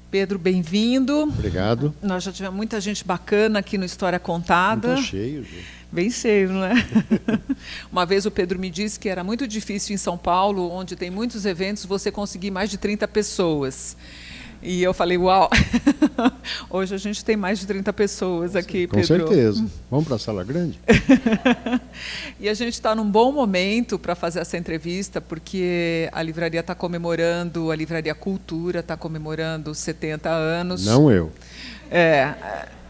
Pedro, bem-vindo. Obrigado. Nós já tivemos muita gente bacana aqui no História Contada. Está cheio, gente. Bem cheio, não é? Uma vez o Pedro me disse que era muito difícil em São Paulo, onde tem muitos eventos, você conseguir mais de 30 pessoas. E eu falei, uau, hoje a gente tem mais de 30 pessoas aqui, Com Pedro. Com certeza. Vamos para a sala grande? E a gente está num bom momento para fazer essa entrevista, porque a livraria está comemorando, a Livraria Cultura está comemorando 70 anos. Não eu.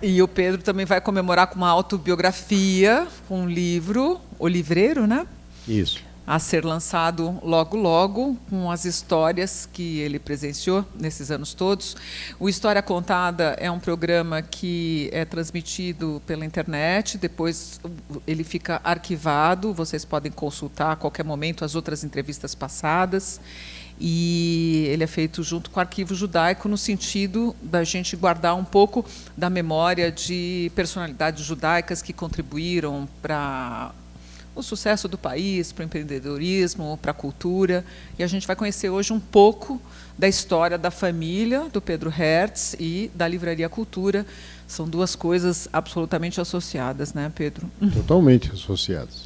E o Pedro também vai comemorar com uma autobiografia, com um livro, O Livreiro, né? Isso. A ser lançado logo, logo, com as histórias que ele presenciou nesses anos todos. O História Contada é um programa que é transmitido pela internet, depois ele fica arquivado, vocês podem consultar a qualquer momento as outras entrevistas passadas. E ele é feito junto com o Arquivo Judaico, no sentido da gente guardar um pouco da memória de personalidades judaicas que contribuíram para o sucesso do país, para o empreendedorismo, para a cultura. E a gente vai conhecer hoje um pouco da história da família do Pedro Hertz e da Livraria Cultura. São duas coisas absolutamente associadas, né, Pedro? Totalmente associadas.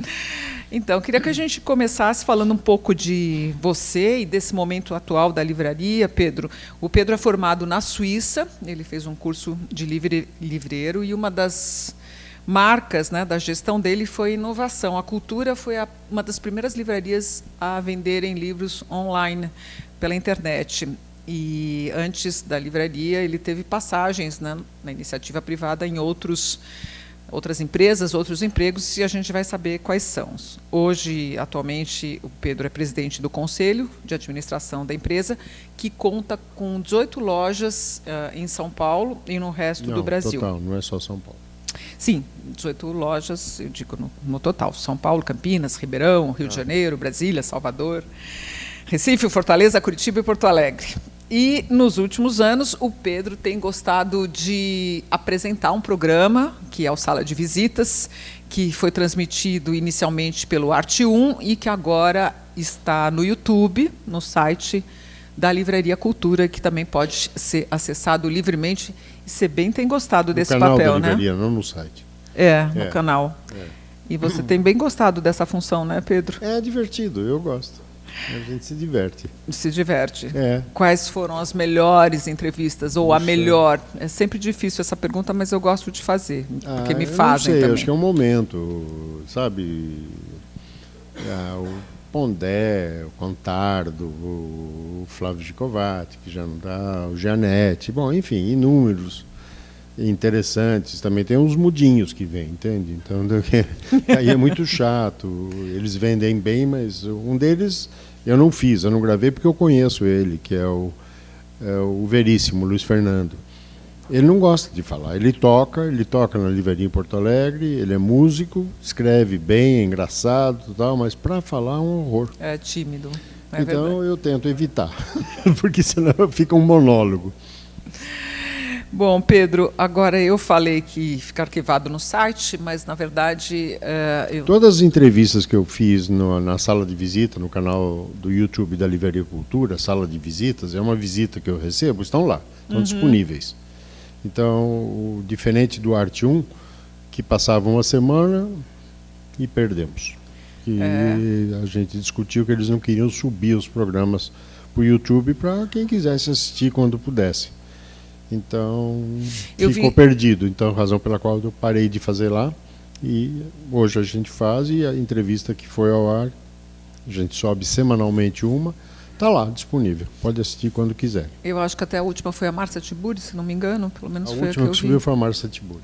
Então, eu queria que a gente começasse falando um pouco de você e desse momento atual da livraria, Pedro. O Pedro é formado na Suíça, ele fez um curso de livreiro e uma das marcas, né, da gestão dele foi inovação. A Cultura foi uma das primeiras livrarias a venderem livros online pela internet. E antes da livraria, ele teve passagens, né, na iniciativa privada em outras empresas, outros empregos, e a gente vai saber quais são. Hoje, atualmente, o Pedro é presidente do Conselho de Administração da empresa, que conta com 18 lojas em São Paulo e no resto do Brasil. Total, não é só São Paulo. Sim, 18 lojas, eu digo no total. São Paulo, Campinas, Ribeirão, Rio de Janeiro, Brasília, Salvador, Recife, Fortaleza, Curitiba e Porto Alegre. E, nos últimos anos, o Pedro tem gostado de apresentar um programa, que é o Sala de Visitas, que foi transmitido inicialmente pelo Arte 1 e que agora está no YouTube, no site da Livraria Cultura, que também pode ser acessado livremente. E você bem tem gostado desse papel, né? No canal da livraria, não no site. No canal. E você tem bem gostado dessa função, né, Pedro? É divertido, eu gosto. A gente se diverte. Se diverte. É. Quais foram as melhores entrevistas, ou a melhor? É sempre difícil essa pergunta, mas eu gosto de fazer, porque me fazem não sei, também. acho que é um momento, sabe? O Pondé, o Contardo, o Flávio Gicovati, que já não dá, o Gianetti, bom, enfim, inúmeros interessantes. Também tem uns mudinhos que vêm, entende? Então, aí é muito chato. Eles vendem bem, mas um deles eu não fiz, eu não gravei porque eu conheço ele, que é o Veríssimo, Luiz Fernando. Ele não gosta de falar, ele toca na livraria em Porto Alegre, ele é músico, escreve bem, é engraçado, tal, mas para falar é um horror. É tímido. Então verdade. Eu tento evitar, porque senão fica um monólogo. Bom, Pedro, agora eu falei que fica arquivado no site, mas, na verdade... Todas as entrevistas que eu fiz na sala de visita, no canal do YouTube da Livraria Cultura, sala de visitas, é uma visita que eu recebo, estão lá, estão disponíveis. Então, diferente do Arte 1, que passava uma semana e perdemos. A gente discutiu que eles não queriam subir os programas para o YouTube para quem quisesse assistir quando pudesse. Então, ficou perdido. Então, razão pela qual eu parei de fazer lá. E hoje a gente faz, e a entrevista que foi ao ar, a gente sobe semanalmente uma, está lá, disponível. Pode assistir quando quiser. Eu acho que até a última foi a Márcia Tiburi, se não me engano, pelo menos foi a que eu vi. A última que subiu foi a Márcia Tiburi.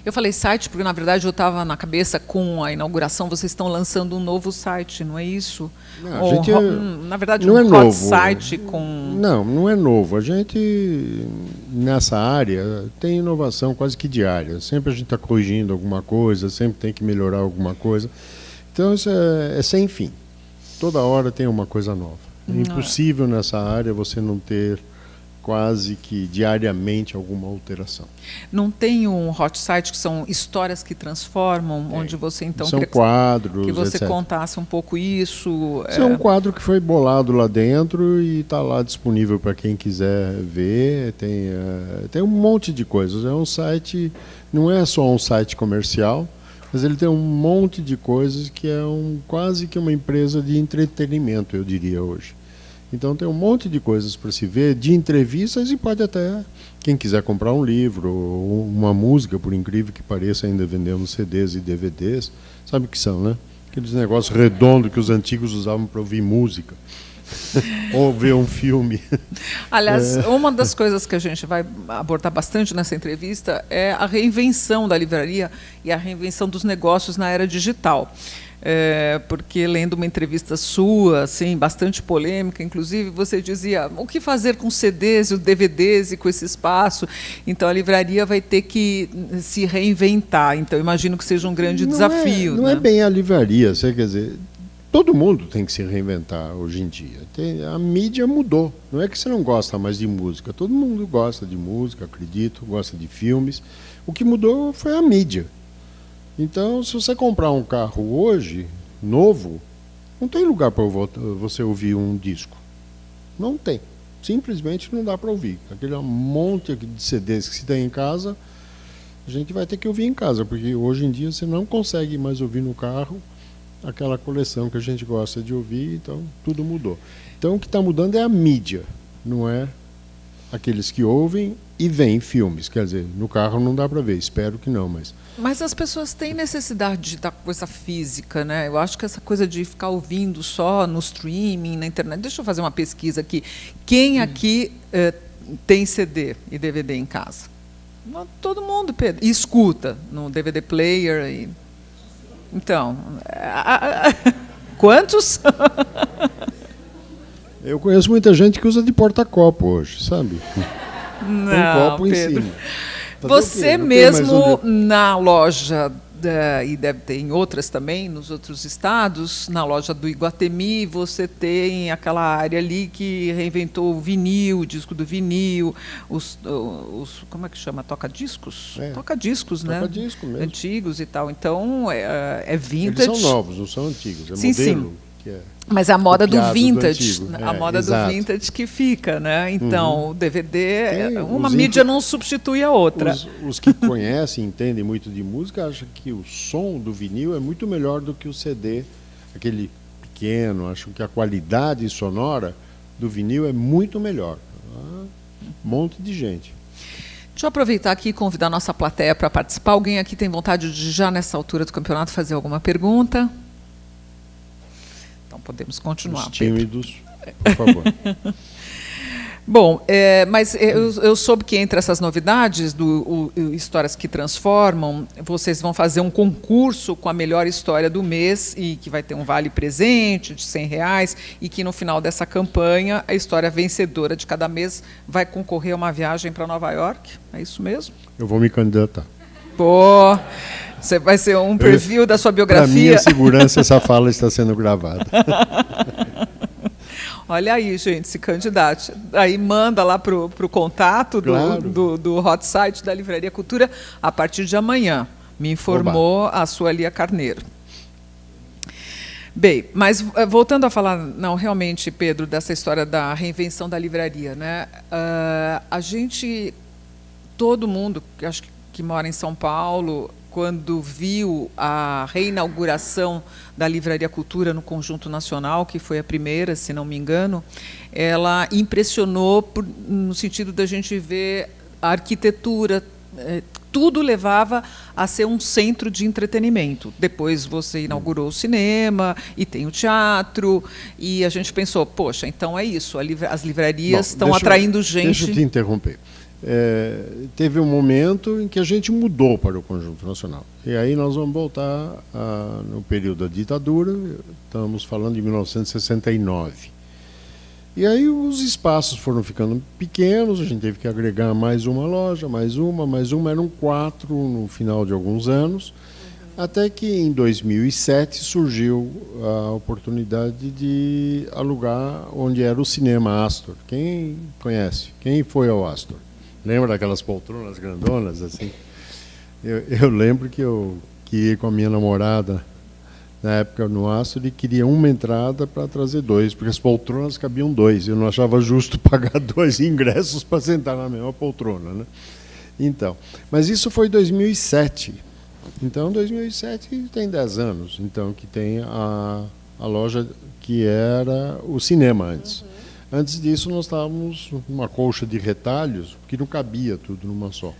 Eu falei site porque, na verdade, eu estava na cabeça com a inauguração, vocês estão lançando um novo site, não é isso? Não, na verdade, não um é novo. site com... Não é novo. A gente, nessa área, tem inovação quase que diária. Sempre a gente está corrigindo alguma coisa, sempre tem que melhorar alguma coisa. Então, isso é sem fim. Toda hora tem uma coisa nova. É impossível nessa área você não ter quase que diariamente alguma alteração. Não tem um hot site que são histórias que transformam, onde você então são quadros, que você etc. contasse um pouco isso? Isso é um quadro que foi bolado lá dentro e está lá disponível para quem quiser ver. Tem um monte de coisas. É um site, não é só um site comercial, mas ele tem um monte de coisas que é quase que uma empresa de entretenimento, eu diria hoje. Então tem um monte de coisas para se ver, de entrevistas, e pode até, quem quiser comprar um livro ou uma música, por incrível que pareça, ainda vendemos CDs e DVDs, sabe o que são, né? Aqueles negócios redondos que os antigos usavam para ouvir música. Ou ver um filme. Aliás, uma das coisas que a gente vai abordar bastante nessa entrevista é a reinvenção da livraria e a reinvenção dos negócios na era digital. Porque lendo uma entrevista sua, assim, bastante polêmica, inclusive, você dizia o que fazer com CDs e DVDs e com esse espaço. Então a livraria vai ter que se reinventar. Então imagino que seja um grande desafio. Não é bem a livraria, quer dizer, todo mundo tem que se reinventar hoje em dia. A mídia mudou. Não é que você não gosta mais de música. Todo mundo gosta de música, acredito, gosta de filmes. O que mudou foi a mídia. Então, se você comprar um carro hoje, novo, não tem lugar para você ouvir um disco. Não tem. Simplesmente não dá para ouvir. Aquele monte de CDs que se tem em casa, a gente vai ter que ouvir em casa, porque hoje em dia você não consegue mais ouvir no carro aquela coleção que a gente gosta de ouvir, então tudo mudou. Então o que está mudando é a mídia, não é aqueles que ouvem e veem filmes. Quer dizer, no carro não dá para ver, espero que não, Mas as pessoas têm necessidade da coisa física, né? Eu acho que essa coisa de ficar ouvindo só no streaming, na internet... Deixa eu fazer uma pesquisa aqui. Quem aqui tem CD e DVD em casa? Todo mundo, Pedro. E escuta no DVD player. Então, quantos? Eu conheço muita gente que usa de porta-copo hoje, sabe? Não, um copo Pedro. em cima. Você mesmo na loja, e deve ter em outras também, nos outros estados, na loja do Iguatemi, você tem aquela área ali que reinventou o vinil, o disco do vinil, como é que chama? Toca-discos? Toca-discos, né? Toca-disco mesmo. Antigos e tal. Então, é vintage. Eles são novos, não são antigos. É sim, modelo. Sim. Que é mas a moda do vintage, a moda exato. do vintage que fica, né? Então, o DVD, uma mídia não substitui a outra. Os que conhecem, entendem muito de música, acham que o som do vinil é muito melhor do que o CD, aquele pequeno, acham que a qualidade sonora do vinil é muito melhor. Um monte de gente. Deixa eu aproveitar aqui e convidar a nossa plateia para participar. Alguém aqui tem vontade de, já nessa altura do campeonato, fazer alguma pergunta? Então, podemos continuar. Os tímidos, por favor. Bom, mas eu soube que entre essas novidades do Histórias que Transformam, vocês vão fazer um concurso com a melhor história do mês e que vai ter um vale presente de R$100 e que no final dessa campanha a história vencedora de cada mês vai concorrer a uma viagem para Nova York. É isso mesmo? Eu vou me candidatar. Pô, você vai ser um preview da sua biografia. Para minha segurança, essa fala está sendo gravada. Olha aí, gente, se candidate. Aí manda lá para o contato do hot site da Livraria Cultura a partir de amanhã. Me informou a Suelia Carneiro. Bem, mas voltando a falar, não, realmente, Pedro, dessa história da reinvenção da livraria, né? A gente, todo mundo, acho que mora em São Paulo, quando viu a reinauguração da Livraria Cultura no Conjunto Nacional, que foi a primeira, se não me engano, ela impressionou no sentido da gente ver a arquitetura, tudo levava a ser um centro de entretenimento. Depois você inaugurou o cinema e tem o teatro, e a gente pensou, poxa, então é isso, as livrarias estão atraindo gente... Deixa eu te interromper. Teve um momento em que a gente mudou para o Conjunto Nacional. E aí nós vamos voltar no período da ditadura, estamos falando de 1969. E aí os espaços foram ficando pequenos, a gente teve que agregar mais uma loja, mais uma, eram 4 no final de alguns anos. Até que em 2007 surgiu a oportunidade de alugar onde era o cinema Astor. Quem conhece? Quem foi ao Astor? Lembra daquelas poltronas grandonas assim? Eu lembro que ia com a minha namorada na época no Astor e queria uma entrada para trazer dois, porque as poltronas cabiam dois. Eu não achava justo pagar 2 ingressos para sentar na mesma poltrona, né? Então, mas isso foi em 2007. Então, 2007 tem 10 anos, então, que tem a loja que era o cinema antes. Antes disso, nós estávamos numa colcha de retalhos, que não cabia tudo numa só.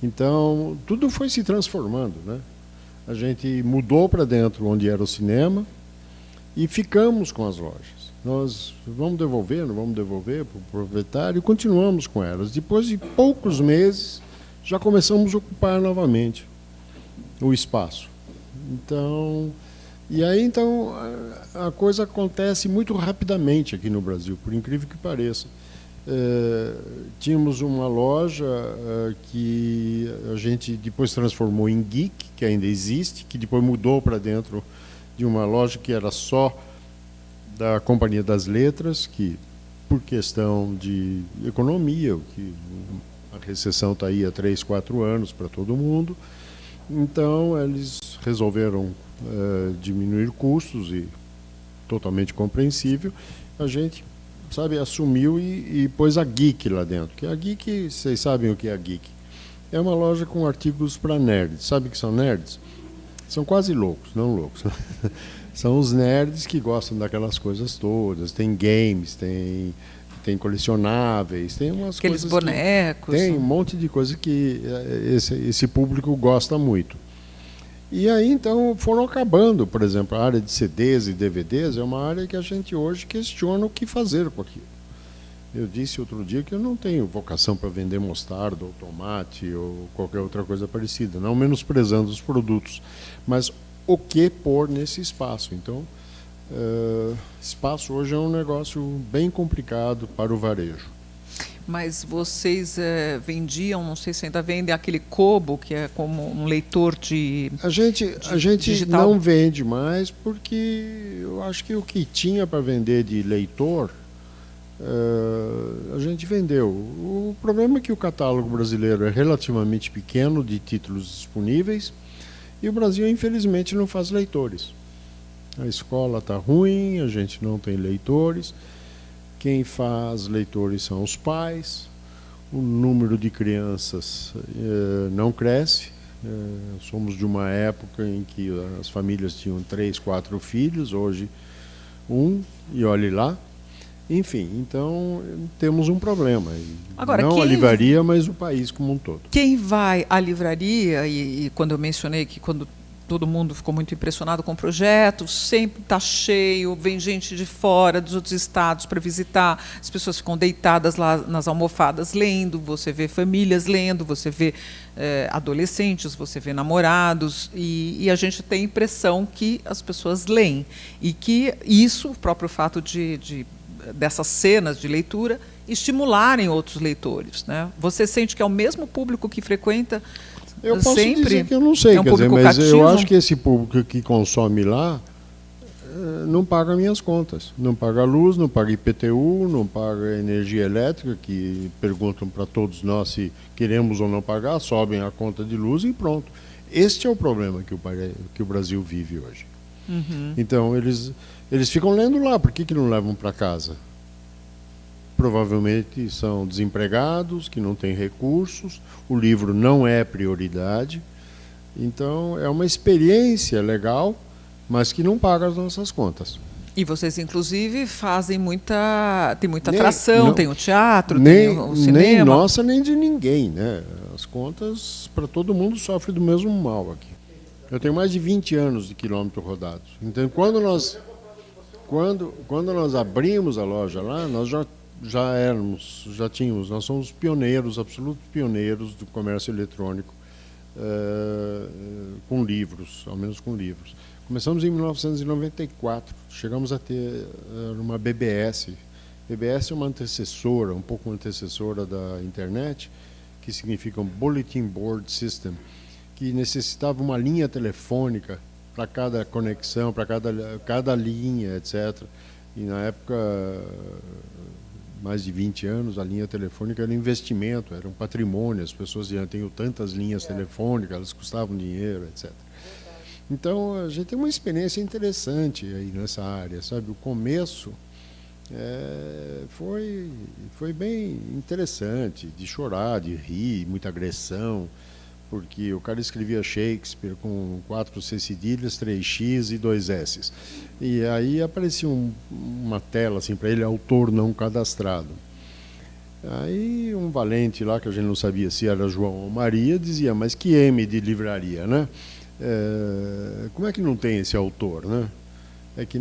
Então, tudo foi se transformando, né? A gente mudou para dentro onde era o cinema e ficamos com as lojas. Nós vamos devolver, não vamos devolver para o proprietário e continuamos com elas. Depois de poucos meses, já começamos a ocupar novamente o espaço. Então, e aí então a coisa acontece muito rapidamente aqui no Brasil, por incrível que pareça. Tínhamos uma loja que a gente depois transformou em Geek, que ainda existe, que depois mudou para dentro de uma loja que era só da Companhia das Letras, que por questão de economia, que a recessão está aí há 3, 4 anos para todo mundo, então eles resolveram diminuir custos, e totalmente compreensível, a gente, sabe, assumiu e pôs a Geek lá dentro. Que a Geek, vocês sabem o que é a Geek? É uma loja com artigos para nerds. Sabe o que são nerds? São quase loucos, não loucos. São os nerds que gostam daquelas coisas todas. Tem games, tem colecionáveis, tem umas aqueles coisas... bonecos. Tem um monte de coisa que esse público gosta muito. E aí, então, foram acabando. Por exemplo, a área de CDs e DVDs é uma área que a gente hoje questiona o que fazer com aquilo. Eu disse outro dia que eu não tenho vocação para vender mostarda ou tomate ou qualquer outra coisa parecida, não menosprezando os produtos, mas o que pôr nesse espaço. Então, espaço hoje é um negócio bem complicado para o varejo. Mas vocês vendiam, não sei se ainda vendem, aquele Kobo, que é como um leitor de A gente digital. não vende mais porque eu acho que o que tinha para vender de leitor, a gente vendeu. O problema é que o catálogo brasileiro é relativamente pequeno de títulos disponíveis e o Brasil, infelizmente, não faz leitores. A escola está ruim, a gente não tem leitores. Quem faz leitores são os pais. O número de crianças não cresce. Somos de uma época em que as famílias tinham 3, 4 filhos, hoje 1, e olhe lá. Enfim, então temos um problema. Agora, não a livraria, mas o país como um todo. Quem vai à livraria, e quando eu mencionei que quando todo mundo ficou muito impressionado com o projeto, sempre está cheio, vem gente de fora, dos outros estados para visitar, as pessoas ficam deitadas lá nas almofadas lendo, você vê famílias lendo, você vê adolescentes, você vê namorados, e a gente tem a impressão que as pessoas leem, e que isso, o próprio fato dessas cenas de leitura, estimularem outros leitores, né? Você sente que é o mesmo público que frequenta eu posso sempre? Dizer que eu não sei, é um quer dizer, público mas cativo? eu acho que esse público que consome lá não paga minhas contas. Não paga luz, não paga IPTU, não paga energia elétrica, que perguntam para todos nós se queremos ou não pagar, sobem a conta de luz e pronto. Este é o problema que o Brasil vive hoje. Uhum. Então, eles ficam lendo lá, por que não levam para casa? Provavelmente são desempregados, que não têm recursos, o livro não é prioridade. Então, é uma experiência legal, mas que não paga as nossas contas. E vocês, inclusive, fazem tem muita atração, tem o teatro, nem, tem o cinema. Nem nossa, nem de ninguém, né? As contas, para todo mundo, sofrem do mesmo mal aqui. Eu tenho mais de 20 anos de quilômetros rodados. Então, quando nós abrimos a loja lá, nós já tínhamos, nós somos pioneiros, absolutos pioneiros do comércio eletrônico com livros, ao menos com livros. Começamos em 1994, chegamos a ter uma BBS. BBS é uma antecessora, um pouco uma antecessora da internet, que significa um Bulletin Board System, que necessitava uma linha telefônica para cada conexão, para cada linha, etc. E na época, mais de 20 anos, a linha telefônica era um investimento, era um patrimônio. As pessoas diziam, tenho tantas linhas telefônicas, elas custavam dinheiro, etc. Então, a gente tem uma experiência interessante aí nessa área, sabe? O começo foi bem interessante, de chorar, de rir, muita agressão, porque o cara escrevia Shakespeare com 4 C cedilhas, 3 X e 2 S. E aí aparecia uma tela assim para ele, autor não cadastrado. Aí um valente lá, que a gente não sabia se era João ou Maria, dizia, mas que M de livraria, né? Como é que não tem esse autor, né? É que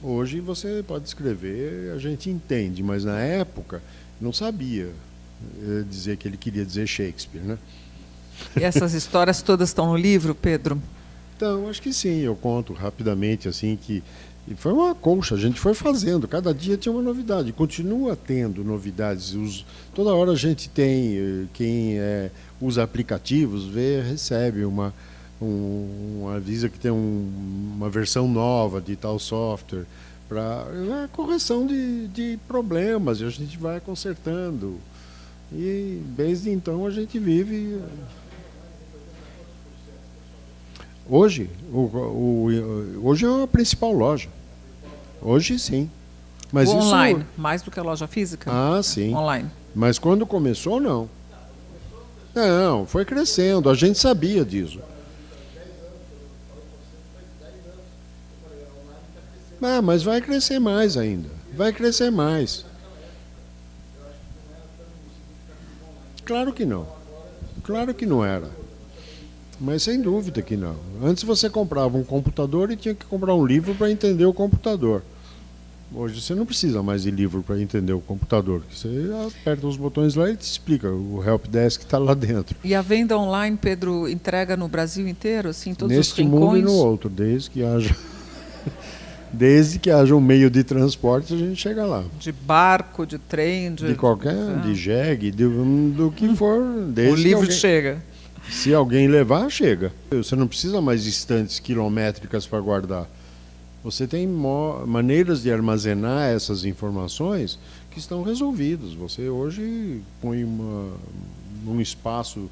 hoje você pode escrever, a gente entende, mas na época não sabia dizer que ele queria dizer Shakespeare, né? E essas histórias todas estão no livro, Pedro? Então, acho que sim, eu conto rapidamente assim que foi uma colcha, a gente foi fazendo, cada dia tinha uma novidade, continua tendo novidades, toda hora a gente tem, quem usa aplicativos, recebe avisa que tem uma versão nova de tal software para correção de problemas, e a gente vai consertando. E desde então a gente vive. Hoje é a principal loja. Hoje sim. Mas o online, mais do que a loja física? Ah, sim. Online. Mas quando começou, não. Não, foi crescendo, a gente sabia disso. Mas vai crescer mais ainda. Vai crescer mais. Claro que não. Claro que não era. Mas sem dúvida que não. Antes você comprava um computador e tinha que comprar um livro para entender o computador. Hoje você não precisa mais de livro para entender o computador. Você aperta os botões lá e te explica. O helpdesk está lá dentro. E a venda online, Pedro, entrega no Brasil inteiro, assim, todos os Neste rincões? mundo e no outro, desde que haja um meio de transporte, a gente chega lá. De barco, de trem, de jegue, do que for. O livro chega. Se alguém levar, chega. Você não precisa mais de estantes quilométricas para guardar. Você tem maneiras de armazenar essas informações que estão resolvidas. Você hoje põe num espaço,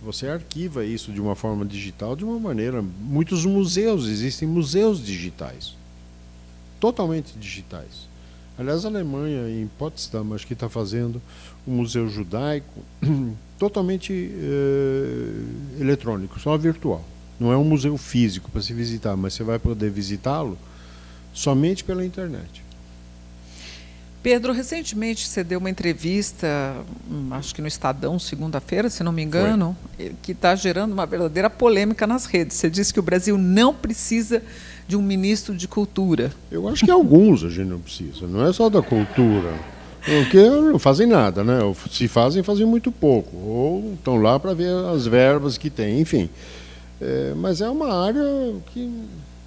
você arquiva isso de uma forma digital, de uma maneira. Muitos museus, existem museus digitais. Totalmente digitais. Aliás, a Alemanha, em Potsdam, acho que está fazendo um museu judaico totalmente eletrônico, só virtual. Não é um museu físico para se visitar, mas você vai poder visitá-lo somente pela internet. Pedro, recentemente você deu uma entrevista, acho que no Estadão, segunda-feira, se não me engano, que está gerando uma verdadeira polêmica nas redes. Você disse que o Brasil não precisa de um ministro de cultura. Eu acho que alguns a gente não precisa, não é só da cultura. Porque não fazem nada, né? Se fazem muito pouco. Ou estão lá para ver as verbas que tem, enfim. Mas é uma área que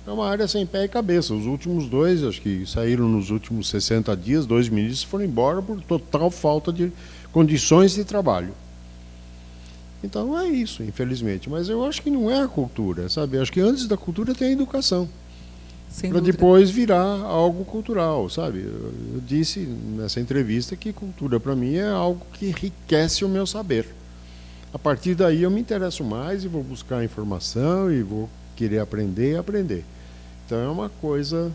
é uma área sem pé e cabeça. Os últimos 2, acho que saíram nos últimos 60 dias, 2 ministros foram embora por total falta de condições de trabalho. Então é isso, infelizmente. Mas eu acho que não é a cultura, sabe? Eu acho que antes da cultura tem a educação. Para depois virar algo cultural, sabe? Eu disse nessa entrevista que cultura para mim é algo que enriquece o meu saber. A partir daí eu me interesso mais e vou buscar informação e vou querer aprender e aprender. Então é uma coisa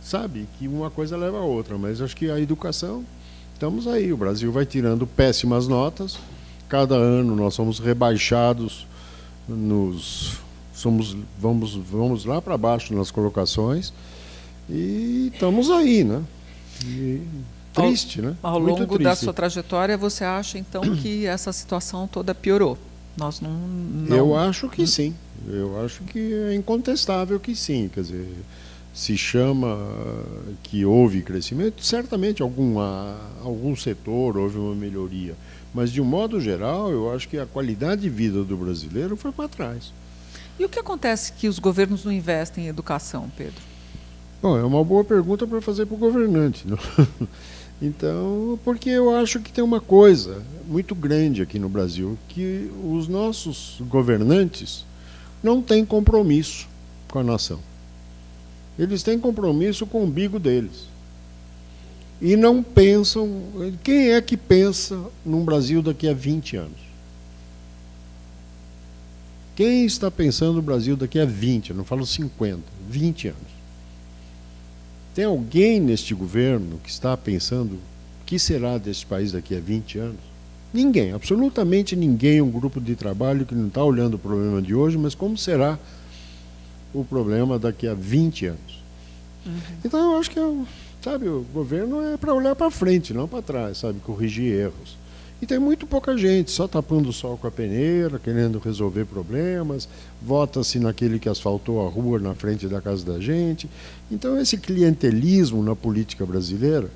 sabe, que uma coisa leva a outra, mas acho que a educação, estamos aí, o Brasil vai tirando péssimas notas, cada ano nós somos rebaixados vamos lá para baixo nas colocações e estamos aí, né? E triste, né? Ao longo da sua trajetória, você acha então que essa situação toda piorou? Nós não... Eu acho que sim. Eu acho que é incontestável que sim. Quer dizer, se chama que houve crescimento, certamente algum setor houve uma melhoria. Mas, de um modo geral, eu acho que a qualidade de vida do brasileiro foi para trás. E o que acontece que os governos não investem em educação, Pedro? Bom, é uma boa pergunta para fazer para o governante. Não? Então, porque eu acho que tem uma coisa muito grande aqui no Brasil, que os nossos governantes não têm compromisso com a nação. Eles têm compromisso com o umbigo deles. E não pensam... Quem é que pensa num Brasil daqui a 20 anos? Quem está pensando no Brasil daqui a 20, eu não falo 50, 20 anos? Tem alguém neste governo que está pensando o que será deste país daqui a 20 anos? Ninguém, absolutamente ninguém, um grupo de trabalho que não está olhando o problema de hoje, mas como será o problema daqui a 20 anos. Então, eu acho que sabe, o governo é para olhar para frente, não para trás, sabe, corrigir erros. E tem muito pouca gente, só tapando o sol com a peneira, querendo resolver problemas, vota-se naquele que asfaltou a rua na frente da casa da gente. Então, esse clientelismo na política brasileira,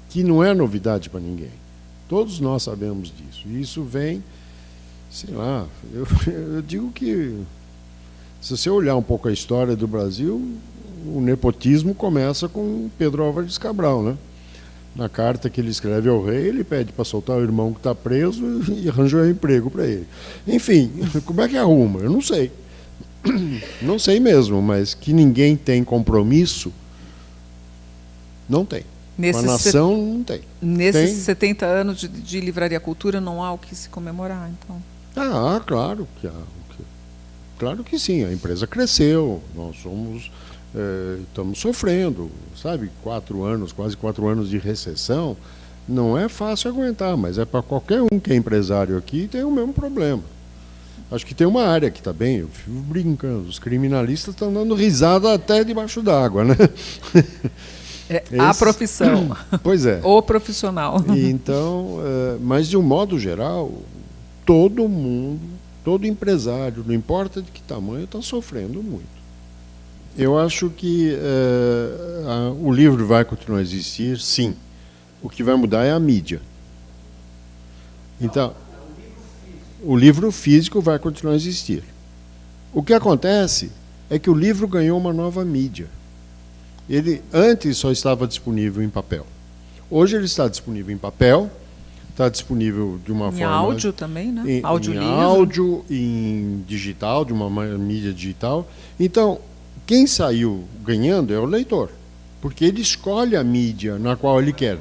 que não é novidade para ninguém. Todos nós sabemos disso. E isso vem, sei lá, eu digo que, se você olhar um pouco a história do Brasil, o nepotismo começa com Pedro Álvares Cabral, né? Na carta que ele escreve ao rei, ele pede para soltar o irmão que está preso e arranjar um emprego para ele. Enfim, como é que arruma? Eu não sei. Não sei mesmo, mas que ninguém tem compromisso, não tem. Com a nação, não tem. Nesses 70 anos de Livraria Cultura, não há o que se comemorar, então? Ah, claro que há. Claro que sim, a empresa cresceu, nós estamos sofrendo, sabe, 4 anos, quase 4 anos de recessão, não é fácil aguentar, mas é para qualquer um que é empresário aqui tem o mesmo problema. Acho que tem uma área que está bem, eu fico brincando, os criminalistas estão dando risada até debaixo d'água, né? A profissão. Pois é. O profissional. Então, mas de um modo geral, todo mundo, todo empresário, não importa de que tamanho, está sofrendo muito. Eu acho que o livro vai continuar a existir, sim. O que vai mudar é a mídia. Então, o livro físico vai continuar a existir. O que acontece é que o livro ganhou uma nova mídia. Ele antes só estava disponível em papel. Hoje ele está disponível em papel, está disponível de uma forma... Em áudio também, né? Em áudio, em digital, de uma mídia digital. Então, quem saiu ganhando é o leitor, porque ele escolhe a mídia na qual ele quer.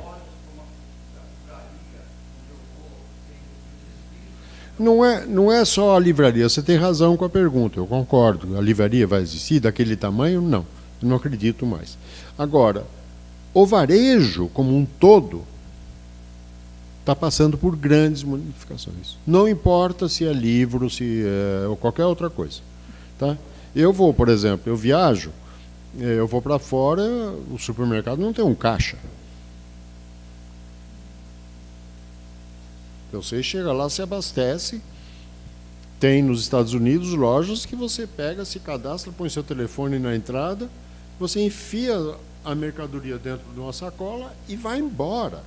Não é só a livraria, você tem razão com a pergunta, eu concordo. A livraria vai existir daquele tamanho? Não, eu não acredito mais. Agora, o varejo como um todo está passando por grandes modificações. Não importa se é livro, se é ou qualquer outra coisa. Tá? Eu vou, por exemplo, eu viajo, eu vou para fora, o supermercado não tem um caixa. Você chega lá, se abastece. Tem nos Estados Unidos lojas que você pega, se cadastra, põe seu telefone na entrada, você enfia a mercadoria dentro de uma sacola e vai embora.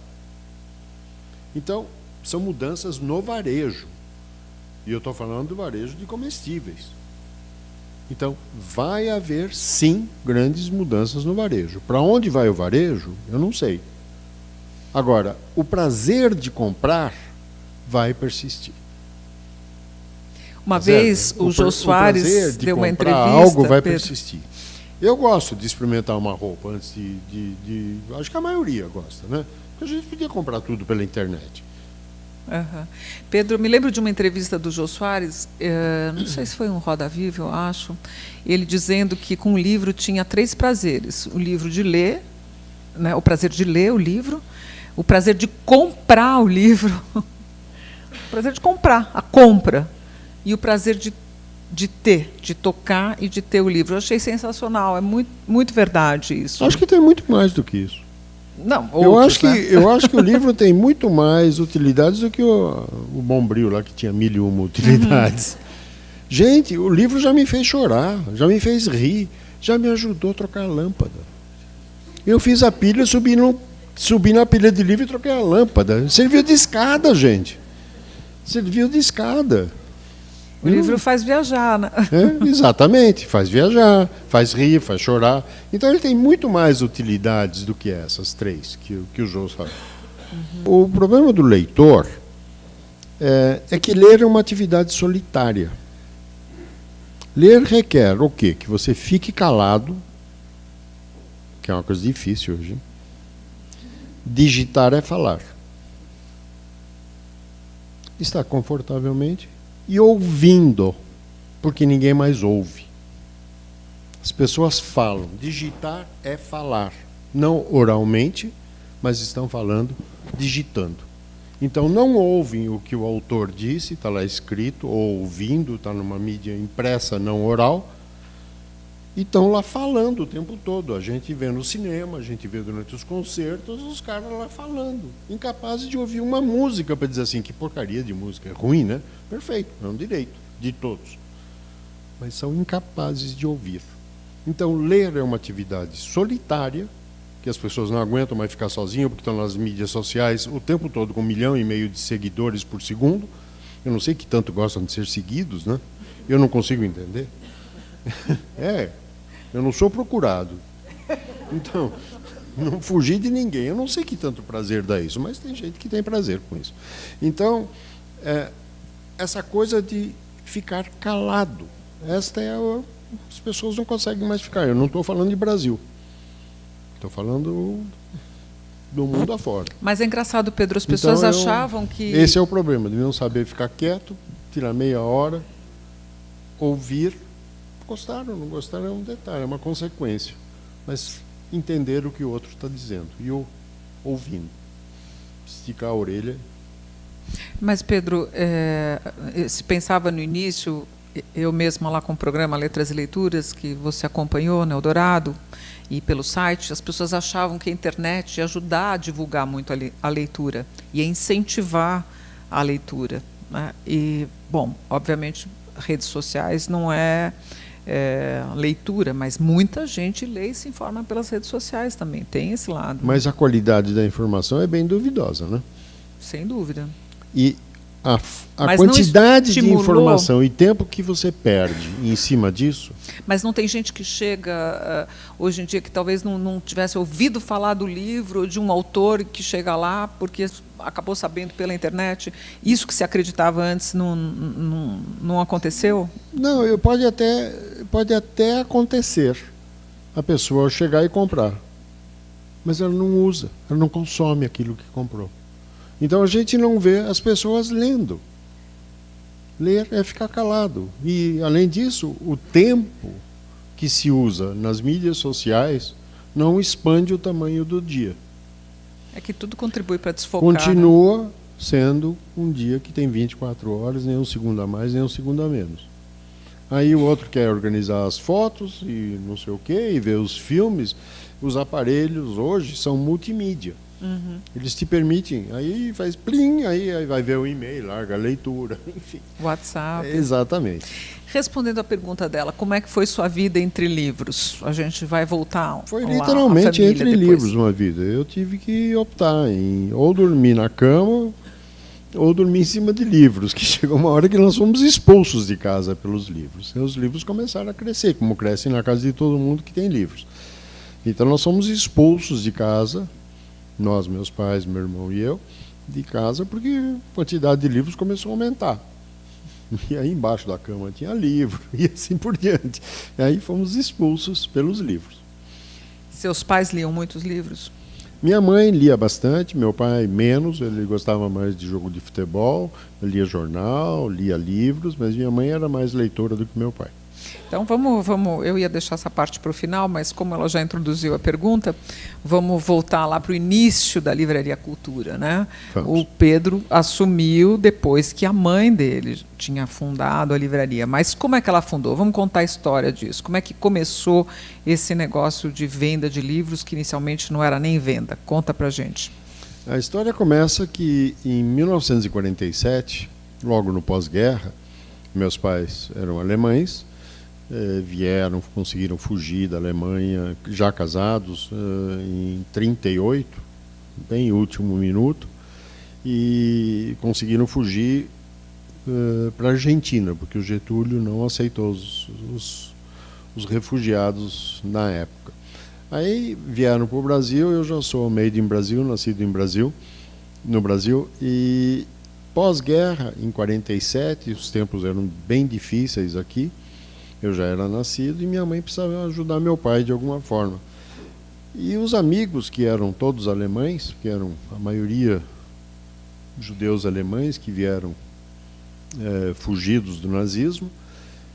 Então, são mudanças no varejo. E eu estou falando do varejo de comestíveis. Então, vai haver, sim, grandes mudanças no varejo. Para onde vai o varejo, eu não sei. Agora, o prazer de comprar vai persistir. Uma vez o Jô Soares deu uma entrevista... algo vai persistir. Eu gosto de experimentar uma roupa antes de... Acho que a maioria gosta, né? Porque a gente podia comprar tudo pela internet. Uhum. Pedro, me lembro de uma entrevista do Jô Soares, não sei se foi um Roda Viva, eu acho, ele dizendo que com o livro tinha 3 prazeres. O livro de ler, né, o prazer de ler o livro, o prazer de comprar o livro, o prazer de comprar, a compra, e o prazer de ter, de tocar e de ter o livro. Eu achei sensacional, é muito, muito verdade isso. Acho que tem muito mais do que isso. Não, outros, eu acho que o livro tem muito mais utilidades do que o Bombril lá, que tinha 1001 utilidades. Gente, o livro já me fez chorar, já me fez rir, já me ajudou a trocar a lâmpada. Eu fiz a pilha, subi na pilha de livro e troquei a lâmpada. Serviu de escada, gente. Serviu de escada. O livro faz viajar, né? Exatamente, faz viajar, faz rir, faz chorar. Então ele tem muito mais utilidades do que essas três que o Jô falou. O problema do leitor é que ler é uma atividade solitária. Ler requer o quê? Que você fique calado, que é uma coisa difícil hoje. Digitar é falar. Estar confortavelmente e ouvindo, porque ninguém mais ouve. As pessoas falam. Digitar é falar. Não oralmente, mas estão falando, digitando. Então não ouvem o que o autor disse, está lá escrito, ou ouvindo, está numa mídia impressa, não oral, e estão lá falando o tempo todo. A gente vê no cinema, a gente vê durante os concertos, os caras lá falando, incapazes de ouvir uma música para dizer assim, que porcaria de música, é ruim, né? Perfeito, é um direito de todos. Mas são incapazes de ouvir. Então, ler é uma atividade solitária, que as pessoas não aguentam mais ficar sozinhas, porque estão nas mídias sociais o tempo todo com 1,5 milhão de seguidores por segundo. Eu não sei que tanto gostam de ser seguidos, né? Eu não consigo entender. Eu não sou procurado. Então, não fugi de ninguém. Eu não sei que tanto prazer dá isso, mas tem gente que tem prazer com isso. Então, essa coisa de ficar calado, as pessoas não conseguem mais ficar. Eu não estou falando de Brasil. Estou falando do mundo afora. Mas é engraçado, Pedro, as pessoas achavam que... Esse é o problema, deviam saber ficar quieto, tirar meia hora, ouvir. Gostaram, não gostaram é um detalhe, é uma consequência. Mas entender o que o outro está dizendo e ouvindo. Esticar a orelha. Mas, Pedro, se pensava no início, eu mesma lá com o programa Letras e Leituras, que você acompanhou no Eldorado, e pelo site, as pessoas achavam que a internet ia ajudar a divulgar muito a leitura, ia incentivar a leitura, né? E, bom, obviamente, redes sociais não é leitura, mas muita gente lê e se informa pelas redes sociais também, tem esse lado. Mas a qualidade da informação é bem duvidosa, né? Sem dúvida. E a quantidade de informação e tempo que você perde em cima disso... Mas não tem gente que chega, hoje em dia, que talvez não tivesse ouvido falar do livro de um autor que chega lá porque acabou sabendo pela internet. Isso que se acreditava antes não aconteceu? Não, pode até acontecer a pessoa chegar e comprar. Mas ela não usa, ela não consome aquilo que comprou. Então a gente não vê as pessoas lendo. Ler é ficar calado. E, além disso, o tempo que se usa nas mídias sociais não expande o tamanho do dia. É que tudo contribui para desfocar. Continua sendo um dia que tem 24 horas, nem um segundo a mais, nem um segundo a menos. Aí o outro quer organizar as fotos e não sei o quê, e ver os filmes. Os aparelhos hoje são multimídia. Uhum. Eles te permitem, aí faz plim, aí vai ver o e-mail, larga a leitura, enfim. WhatsApp. Exatamente. Respondendo à pergunta dela, como é que foi sua vida entre livros? A gente vai voltar. Foi lá, literalmente entre depois. livros uma vida. Eu tive que optar em ou dormir na cama ou dormir em cima de livros, que chegou uma hora que nós fomos expulsos de casa pelos livros. E os livros começaram a crescer, como crescem na casa de todo mundo que tem livros. Então nós fomos expulsos de casa, nós, meus pais, meu irmão e eu, de casa, porque a quantidade de livros começou a aumentar. E aí embaixo da cama tinha livro, e assim por diante. E aí fomos expulsos pelos livros. Seus pais liam muitos livros? Minha mãe lia bastante, meu pai menos, ele gostava mais de jogo de futebol, lia jornal, lia livros, mas minha mãe era mais leitora do que meu pai. Então vamos, eu ia deixar essa parte para o final, mas como ela já introduziu a pergunta, vamos voltar lá para o início da Livraria Cultura, né? Vamos. O Pedro assumiu depois que a mãe dele tinha fundado a livraria. Mas como é que ela fundou? Vamos contar a história disso. Como é que começou esse negócio de venda de livros, que inicialmente não era nem venda? Conta para a gente. A história começa que em 1947, logo no pós-guerra, meus pais eram alemães, vieram, conseguiram fugir da Alemanha, já casados, em 38, bem último minuto, e conseguiram fugir para a Argentina, porque o Getúlio não aceitou os refugiados na época. Aí vieram para o Brasil, eu já sou made in Brasil, nascido no Brasil, e pós-guerra, em 47, os tempos eram bem difíceis aqui, eu já era nascido e minha mãe precisava ajudar meu pai de alguma forma. E os amigos, que eram todos alemães, que eram a maioria judeus alemães que vieram fugidos do nazismo,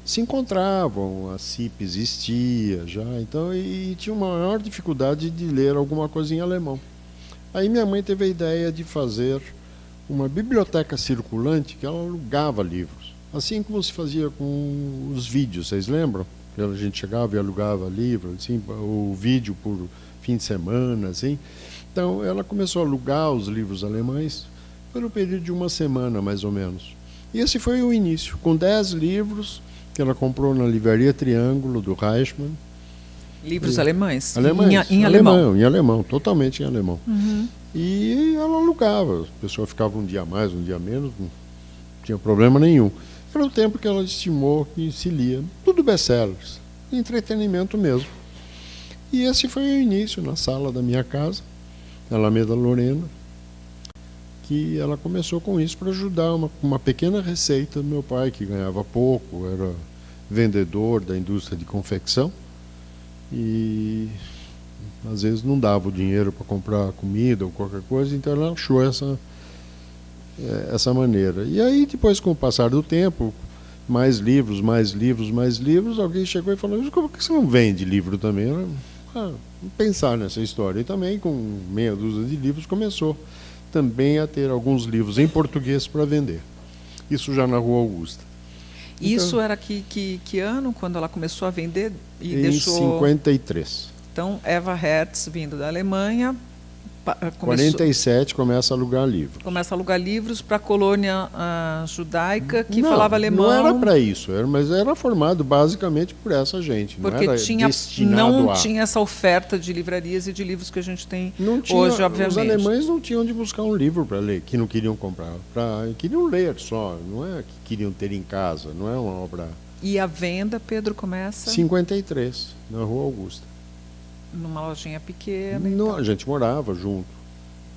se encontravam, a CIP existia já, então, e tinha uma maior dificuldade de ler alguma coisa em alemão. Aí minha mãe teve a ideia de fazer uma biblioteca circulante que ela alugava livros, assim como se fazia com os vídeos, vocês lembram? A gente chegava e alugava livros, assim, o vídeo por fim de semana, assim. Então ela começou a alugar os livros alemães pelo período de uma semana, mais ou menos. E esse foi o início, com 10 livros que ela comprou na livraria Triângulo, do Reichmann. Livros alemães? Em alemão? Em alemão, totalmente em alemão. Uhum. E ela alugava, a pessoa ficava um dia mais, um dia menos, não tinha problema nenhum. Era o tempo que ela estimou que se lia, tudo best-sellers, entretenimento mesmo. E esse foi o início, na sala da minha casa, na Alameda Lorena, que ela começou com isso para ajudar uma pequena receita do meu pai, que ganhava pouco, era vendedor da indústria de confecção, e às vezes não dava o dinheiro para comprar comida ou qualquer coisa, então ela achou essa maneira. E aí, depois, com o passar do tempo, mais livros, alguém chegou e falou: por que você não vende livro também? Vamos pensar nessa história. E também, com meia dúzia de livros, começou também a ter alguns livros em português para vender. Isso já na Rua Augusta. Isso então, era que ano, quando ela começou a vender? E em deixou... 53. Então, Eva Hertz, vindo da Alemanha, começou... 47 começa a alugar livros. Começa a alugar livros para a colônia judaica que falava alemão. Não era para isso, mas era formado basicamente por essa gente. Porque não era tinha essa oferta de livrarias e de livros que a gente tem tinha, hoje, obviamente. Os alemães não tinham onde buscar um livro para ler, que não queriam comprar. Queriam ler só, não é que queriam ter em casa, não é uma obra... E a venda, Pedro, começa? 53, na Rua Augusta. Numa lojinha pequena. Não, a gente morava junto,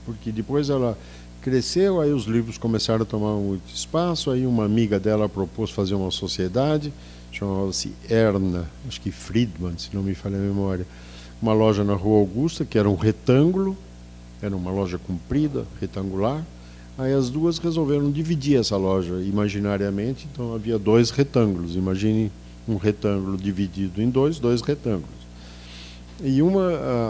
porque depois ela cresceu, aí os livros começaram a tomar muito espaço, aí uma amiga dela propôs fazer uma sociedade, chamava-se Erna, acho que Friedman, se não me falha a memória, uma loja na Rua Augusta, que era um retângulo, era uma loja comprida, retangular, aí as duas resolveram dividir essa loja imaginariamente, então havia 2 retângulos, imagine um retângulo dividido em dois retângulos. E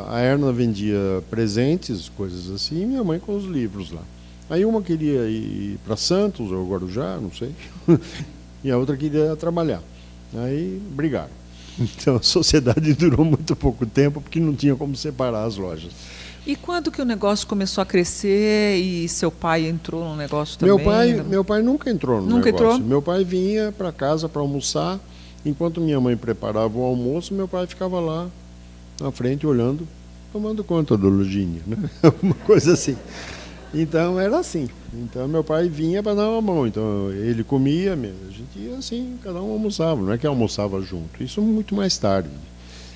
a Erna vendia presentes, coisas assim, e minha mãe com os livros lá. Aí uma queria ir para Santos ou Guarujá, não sei, e a outra queria trabalhar. Aí brigaram. Então a sociedade durou muito pouco tempo, porque não tinha como separar as lojas. E quando que o negócio começou a crescer e seu pai entrou no negócio também? Meu pai nunca entrou no negócio. Entrou? Meu pai vinha para casa para almoçar, enquanto minha mãe preparava o almoço, meu pai ficava lá na frente olhando, tomando conta do lojinha, né? Uma coisa assim. Então era assim. Então meu pai vinha para dar uma mão, então ele comia, a gente ia assim, cada um almoçava, não é que almoçava junto, isso muito mais tarde.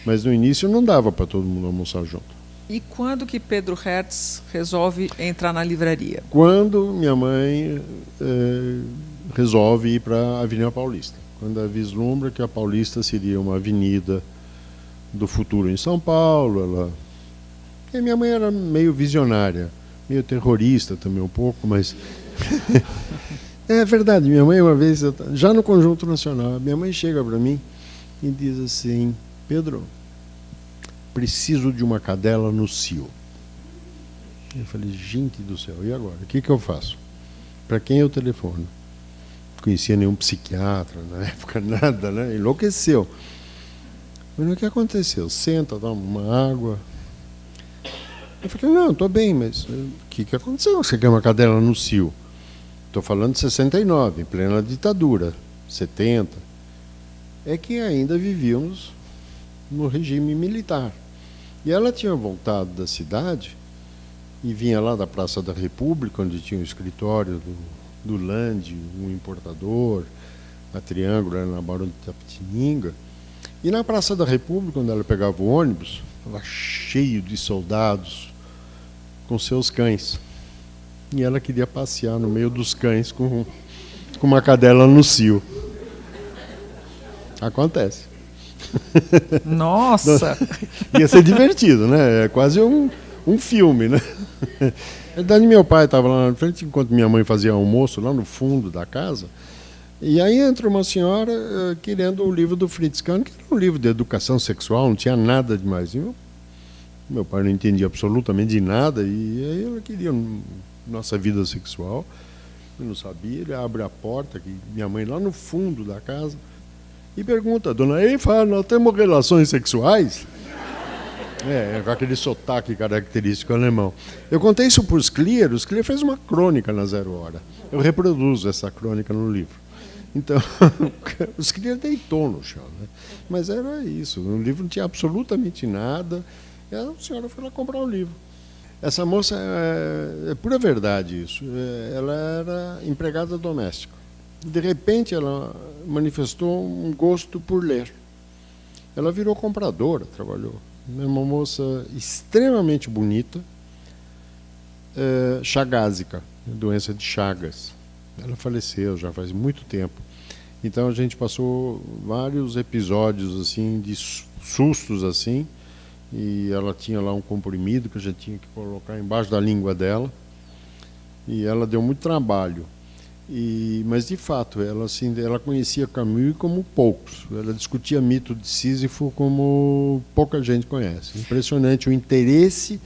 Mas no início não dava para todo mundo almoçar junto. E quando que Pedro Hertz resolve entrar na livraria? Quando minha mãe resolve ir para a Avenida Paulista, quando ela vislumbra que a Paulista seria uma avenida do futuro em São Paulo. E minha mãe era meio visionária, meio terrorista também um pouco, mas é verdade. Minha mãe uma vez, já no Conjunto Nacional, minha mãe chega para mim e diz assim: Pedro, preciso de uma cadela no CIO. Eu falei: gente do céu, e agora? O que eu faço? Para quem eu telefono? Não conhecia nenhum psiquiatra na época, nada, né? Enlouqueceu. Mas o que aconteceu? Senta, dá uma água. Eu falei: não, estou bem, mas o que aconteceu? Você quer uma cadela no CIO? Estou falando de 69, em plena ditadura, 70. É que ainda vivíamos no regime militar. E ela tinha voltado da cidade e vinha lá da Praça da República, onde tinha o escritório do Lande, um importador, a Triângulo, era na Barão de Itapetininga. E na Praça da República, quando ela pegava o ônibus, estava cheio de soldados com seus cães. E ela queria passear no meio dos cães com uma cadela no cio. Acontece. Nossa! Ia ser divertido, né? É quase um filme, né? Na verdade, meu pai estava lá na frente, enquanto minha mãe fazia almoço, lá no fundo da casa. E aí entra uma senhora querendo o livro do Fritz Kahn, que era um livro de educação sexual, não tinha nada demais. Meu pai não entendia absolutamente nada, e aí ela queria nossa vida sexual. Eu não sabia, ele abre a porta, que minha mãe lá no fundo da casa, e pergunta, dona Eifa, nós temos relações sexuais? Com aquele sotaque característico alemão. Eu contei isso para os Clear fez uma crônica na Zero Hora. Eu reproduzo essa crônica no livro. Então, os Clear deitou no chão, né? Mas era isso, no livro não tinha absolutamente nada, e a senhora foi lá comprar o livro. Essa moça, é pura verdade isso, ela era empregada doméstica. De repente, ela manifestou um gosto por ler. Ela virou compradora, trabalhou. É uma moça extremamente bonita, chagásica, doença de Chagas. Ela faleceu já faz muito tempo. Então a gente passou vários episódios assim de sustos assim, e ela tinha lá um comprimido que a gente tinha que colocar embaixo da língua dela, e ela deu muito trabalho. Mas de fato ela conhecia Camus como poucos. Ela discutia mito de Sísifo como pouca gente conhece. Impressionante o interesse,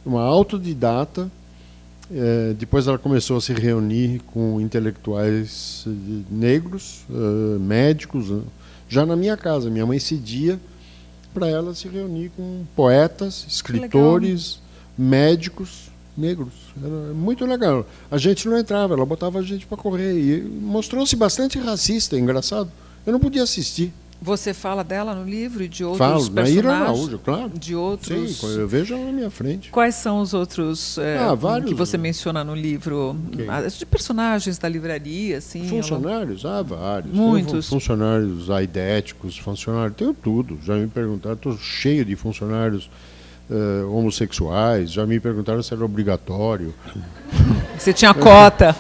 uma autodidata. Depois ela começou a se reunir com intelectuais negros, médicos. Já na minha casa, minha mãe cedia para ela se reunir com poetas, escritores, médicos negros. Era muito legal. A gente não entrava, ela botava a gente para correr. E mostrou-se bastante racista, engraçado. Eu não podia assistir. Você fala dela no livro e de outros personagens? Falo, na Ira Araújo, claro. De outros... Sim, eu vejo ela na minha frente. Quais são os outros vários, que você menciona no livro? Okay. De personagens da livraria, assim? Funcionários? Vários. Muitos. Funcionários aidéticos, funcionários, tenho tudo. Já me perguntaram, estou cheio de funcionários homossexuais, já me perguntaram se era obrigatório. Você tinha cota.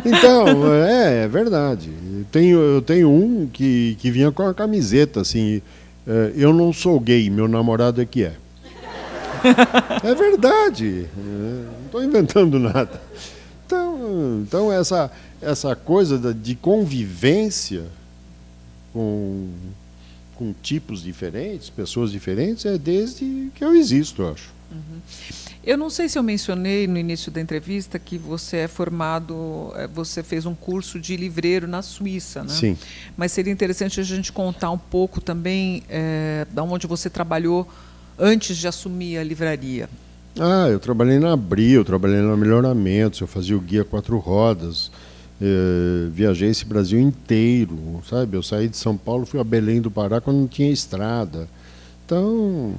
Então, é verdade. Eu tenho um que vinha com a camiseta, assim, eu não sou gay, meu namorado é que é. É verdade, não estou inventando nada. Então essa coisa de convivência com tipos diferentes, pessoas diferentes, é desde que eu existo, eu acho. Uhum. Eu não sei se eu mencionei no início da entrevista que você é formado, você fez um curso de livreiro na Suíça, né? Sim. Mas seria interessante a gente contar um pouco também de onde você trabalhou antes de assumir a livraria. Eu trabalhei na Abril, eu trabalhei na Melhoramentos, eu fazia o Guia 4 Rodas, viajei esse Brasil inteiro, sabe? Eu saí de São Paulo, fui a Belém do Pará quando não tinha estrada. Então...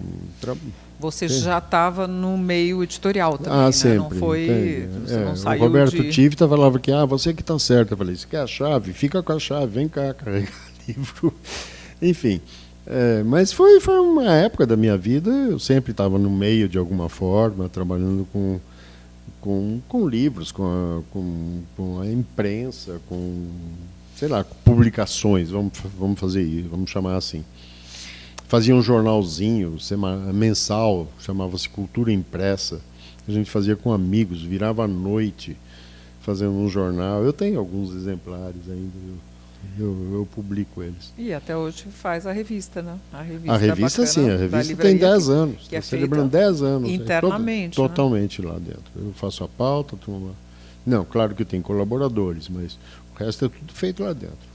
Você já estava no meio editorial também, né? Sempre. Não foi... Você não saiu o Roberto Tivita falava que você que está certo. Eu falei, você quer a chave? Fica com a chave, vem cá carregar livro. Enfim, mas foi uma época da minha vida, eu sempre estava no meio de alguma forma, trabalhando com livros, com a imprensa, com, sei lá, publicações, vamos fazer isso, vamos chamar assim. Fazia um jornalzinho mensal, chamava-se Cultura Impressa. A gente fazia com amigos, virava à noite fazendo um jornal. Eu tenho alguns exemplares ainda, eu publico eles. E até hoje faz a revista, né? A revista bacana, sim, a revista tem 10 anos. Está celebrando 10 anos. Internamente. Totalmente lá dentro. Eu faço a pauta, Não, claro que tem colaboradores, mas o resto é tudo feito lá dentro.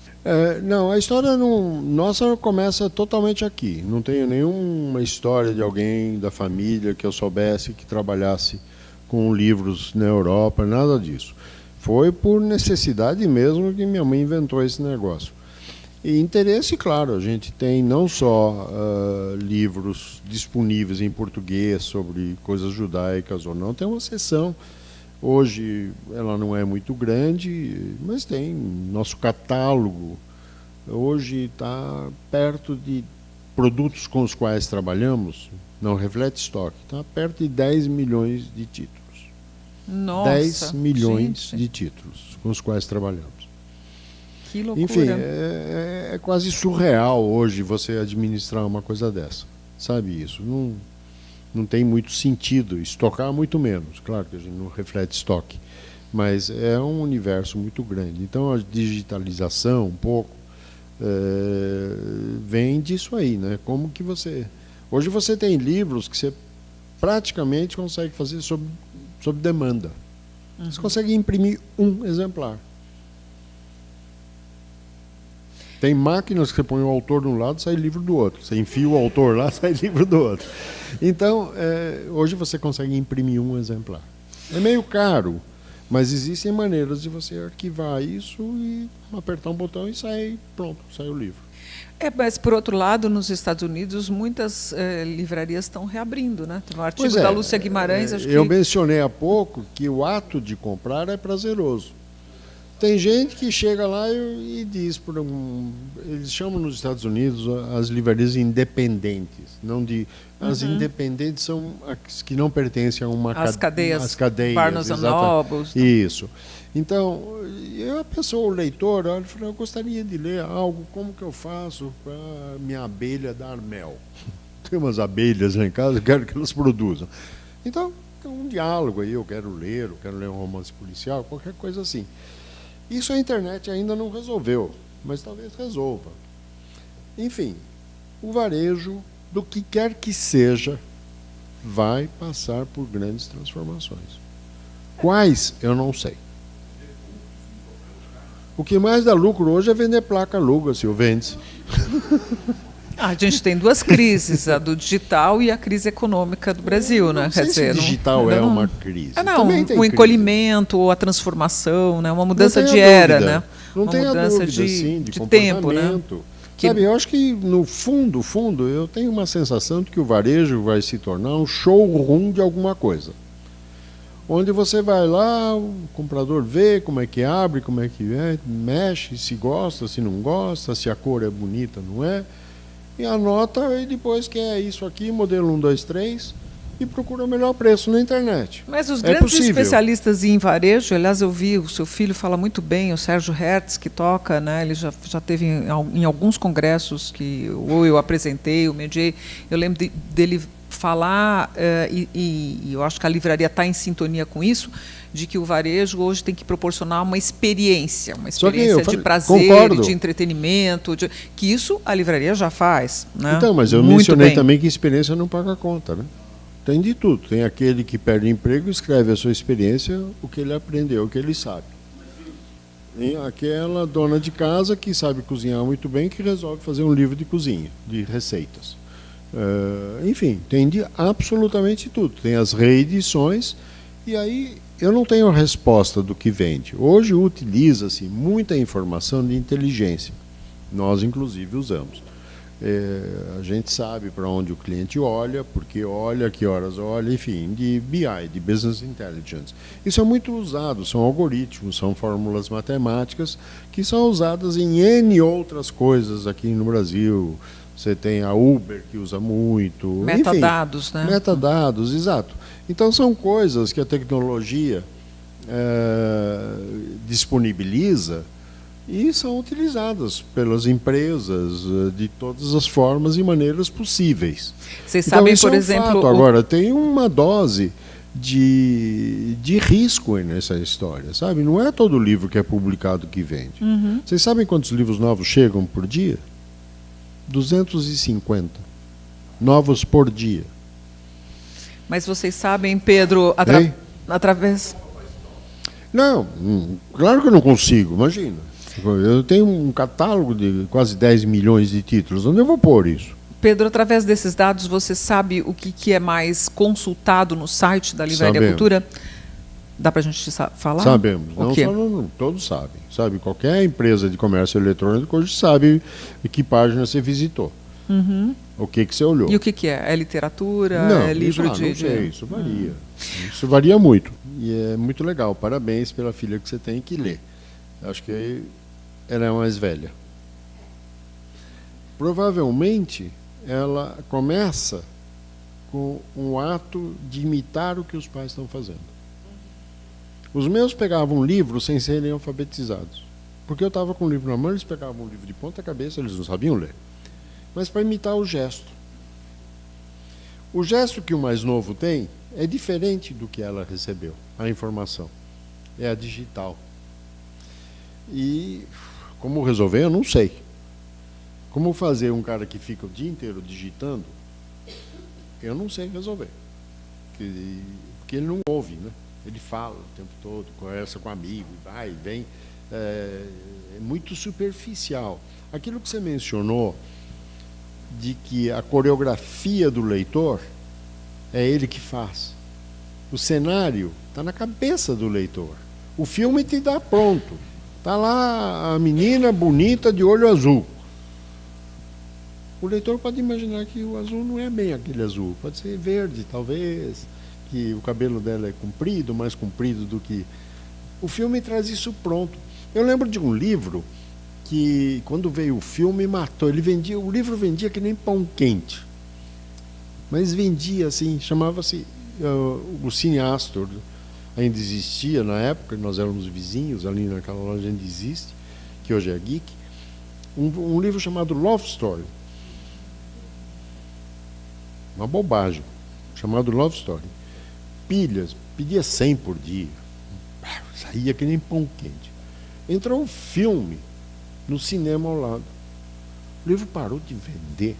Não, a história nossa começa totalmente aqui. Não tenho nenhuma história de alguém da família que eu soubesse que trabalhasse com livros na Europa, nada disso. Foi por necessidade mesmo que minha mãe inventou esse negócio. E interesse, claro, a gente tem não só livros disponíveis em português sobre coisas judaicas ou não, tem uma seção Hoje ela não é muito grande, mas tem nosso catálogo. Hoje está perto de produtos com os quais trabalhamos, não reflete estoque, está perto de 10 milhões de títulos. Nossa, 10 milhões gente, de títulos com os quais trabalhamos. que loucura. Enfim, é quase surreal hoje você administrar uma coisa dessa. Sabe isso? Não tem muito sentido. Estocar muito menos. Claro que a gente não reflete estoque. Mas é um universo muito grande. Então a digitalização, um pouco, vem disso aí, né? Como que você... Hoje você tem livros que você praticamente consegue fazer sob demanda. Você consegue imprimir um exemplar. Tem máquinas que você põe o autor de um lado, sai livro do outro. Você enfia o autor lá, sai livro do outro. Então, hoje você consegue imprimir um exemplar. É meio caro, mas existem maneiras de você arquivar isso e apertar um botão e sai, pronto, sai o livro. Mas, por outro lado, nos Estados Unidos, muitas livrarias estão reabrindo, né? Tem um artigo da Lúcia Guimarães, acho que... Eu mencionei há pouco que o ato de comprar é prazeroso. Tem gente que chega lá e diz, eles chamam nos Estados Unidos as livrarias independentes. As independentes são as que não pertencem a uma cadeia. As cadeias. Barnes & Noble. Isso. Então, a pessoa, o leitor, olha, fala, eu gostaria de ler algo, como que eu faço para minha abelha dar mel? Tem umas abelhas lá em casa, eu quero que elas produzam. Então, tem um diálogo aí, eu quero ler um romance policial, qualquer coisa assim. Isso a internet ainda não resolveu, mas talvez resolva. Enfim, o varejo, do que quer que seja, vai passar por grandes transformações. Quais, eu não sei. O que mais dá lucro hoje é vender placa aluga-se ou vende-se. A gente tem duas crises, a do digital e a crise econômica do Brasil, né? Não sei se o digital é uma crise. O encolhimento ou a transformação, né? Uma mudança de era, né? Não uma tenha mudança dúvida, sim, de tempo, né? Sabe, eu acho que no fundo, eu tenho uma sensação de que o varejo vai se tornar um showroom de alguma coisa. Onde você vai lá, o comprador vê como é que abre, como é que mexe, se gosta, se não gosta, se a cor é bonita, não é. E anota e depois quer isso aqui, modelo 1, 2, 3, e procura o melhor preço na internet. Mas os grandes especialistas em varejo, aliás, eu vi, o seu filho fala muito bem, o Sérgio Hertz, que toca, né, ele já teve em alguns congressos que ou eu apresentei, eu mediei, eu lembro dele falar, e eu acho que a livraria está em sintonia com isso, de que o varejo hoje tem que proporcionar uma experiência de prazer, concordo. De entretenimento, que isso a livraria já faz. Né? Então, mas eu mencionei também que experiência não paga a conta, né? Tem de tudo. Tem aquele que perde emprego e escreve a sua experiência, o que ele aprendeu, o que ele sabe. Tem aquela dona de casa que sabe cozinhar muito bem, que resolve fazer um livro de cozinha, de receitas. Enfim, tem de absolutamente tudo. Tem as reedições, e aí eu não tenho a resposta do que vende. Hoje utiliza-se muita informação de inteligência. Nós, inclusive, usamos. A gente sabe para onde o cliente olha, porque olha, que horas olha, enfim, de BI, de Business Intelligence. Isso é muito usado, são algoritmos, são fórmulas matemáticas que são usadas em N outras coisas aqui no Brasil. Você tem a Uber, que usa muito. Metadados, enfim, né? Metadados, exato. Então, são coisas que a tecnologia disponibiliza e são utilizadas pelas empresas de todas as formas e maneiras possíveis. Vocês sabem, então, por exemplo... Fato. Agora, tem uma dose de risco nessa história, sabe? Não é todo livro que é publicado que vende. Uhum. Vocês sabem quantos livros novos chegam por dia? 250 novos por dia. Mas vocês sabem, Pedro, através... Não, claro que eu não consigo, imagina. Eu tenho um catálogo de quase 10 milhões de títulos. Onde eu vou pôr isso? Pedro, através desses dados, você sabe o que é mais consultado no site da Livraria Cultura? Dá para a gente falar? Sabemos. Não, todos sabem. Sabe, qualquer empresa de comércio eletrônico hoje sabe que página você visitou. O que você olhou? E o que é? É literatura? Não, é livro não de... sei, isso varia. Isso varia muito. E é muito legal. Parabéns pela filha que você tem que ler. Acho que ela é mais velha. Provavelmente, ela começa com um ato de imitar o que os pais estão fazendo. Os meus pegavam um livro sem serem alfabetizados. Porque eu estava com o livro na mão, eles pegavam o livro de ponta cabeça, eles não sabiam ler. Mas para imitar o gesto. O gesto que o mais novo tem é diferente do que ela recebeu, a informação. É a digital. E como resolver, eu não sei. Como fazer um cara que fica o dia inteiro digitando, eu não sei resolver. Porque ele não ouve, né? Ele fala o tempo todo, conversa com amigo, vai e vem. É muito superficial. Aquilo que você mencionou, de que a coreografia do leitor é ele que faz. O cenário está na cabeça do leitor. O filme te dá pronto. Está lá a menina bonita de olho azul. O leitor pode imaginar que o azul não é bem aquele azul. Pode ser verde, talvez, que o cabelo dela é comprido, mais comprido do que... O filme traz isso pronto. Eu lembro de um livro que, quando veio o filme, matou. O livro vendia que nem pão quente. Mas vendia assim, chamava-se o Cine Astor. Ainda existia na época, nós éramos vizinhos, ali naquela loja ainda existe, que hoje é Geek. Um livro chamado Love Story. Uma bobagem, chamado Love Story. Pilhas, pedia 100 por dia. Saía que nem pão quente. Entrou um filme no cinema ao lado. O livro parou de vender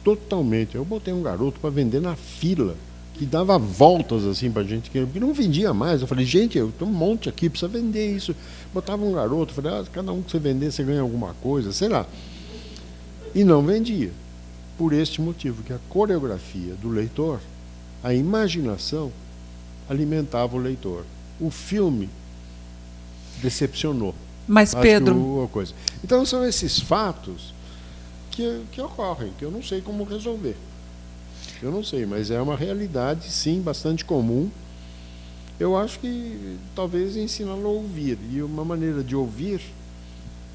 totalmente. Eu botei um garoto para vender na fila, que dava voltas assim para a gente, que não vendia mais. Eu falei, gente, eu tenho um monte aqui, precisa vender isso. Botava um garoto, falei, cada um que você vender, você ganha alguma coisa, sei lá. E não vendia. Por este motivo, que a coreografia do leitor, a imaginação, alimentava o leitor. O filme decepcionou. Mas, Pedro... Então, são esses fatos que ocorrem, que eu não sei como resolver. Eu não sei, mas é uma realidade, sim, bastante comum. Eu acho que talvez ensiná-lo a ouvir. E uma maneira de ouvir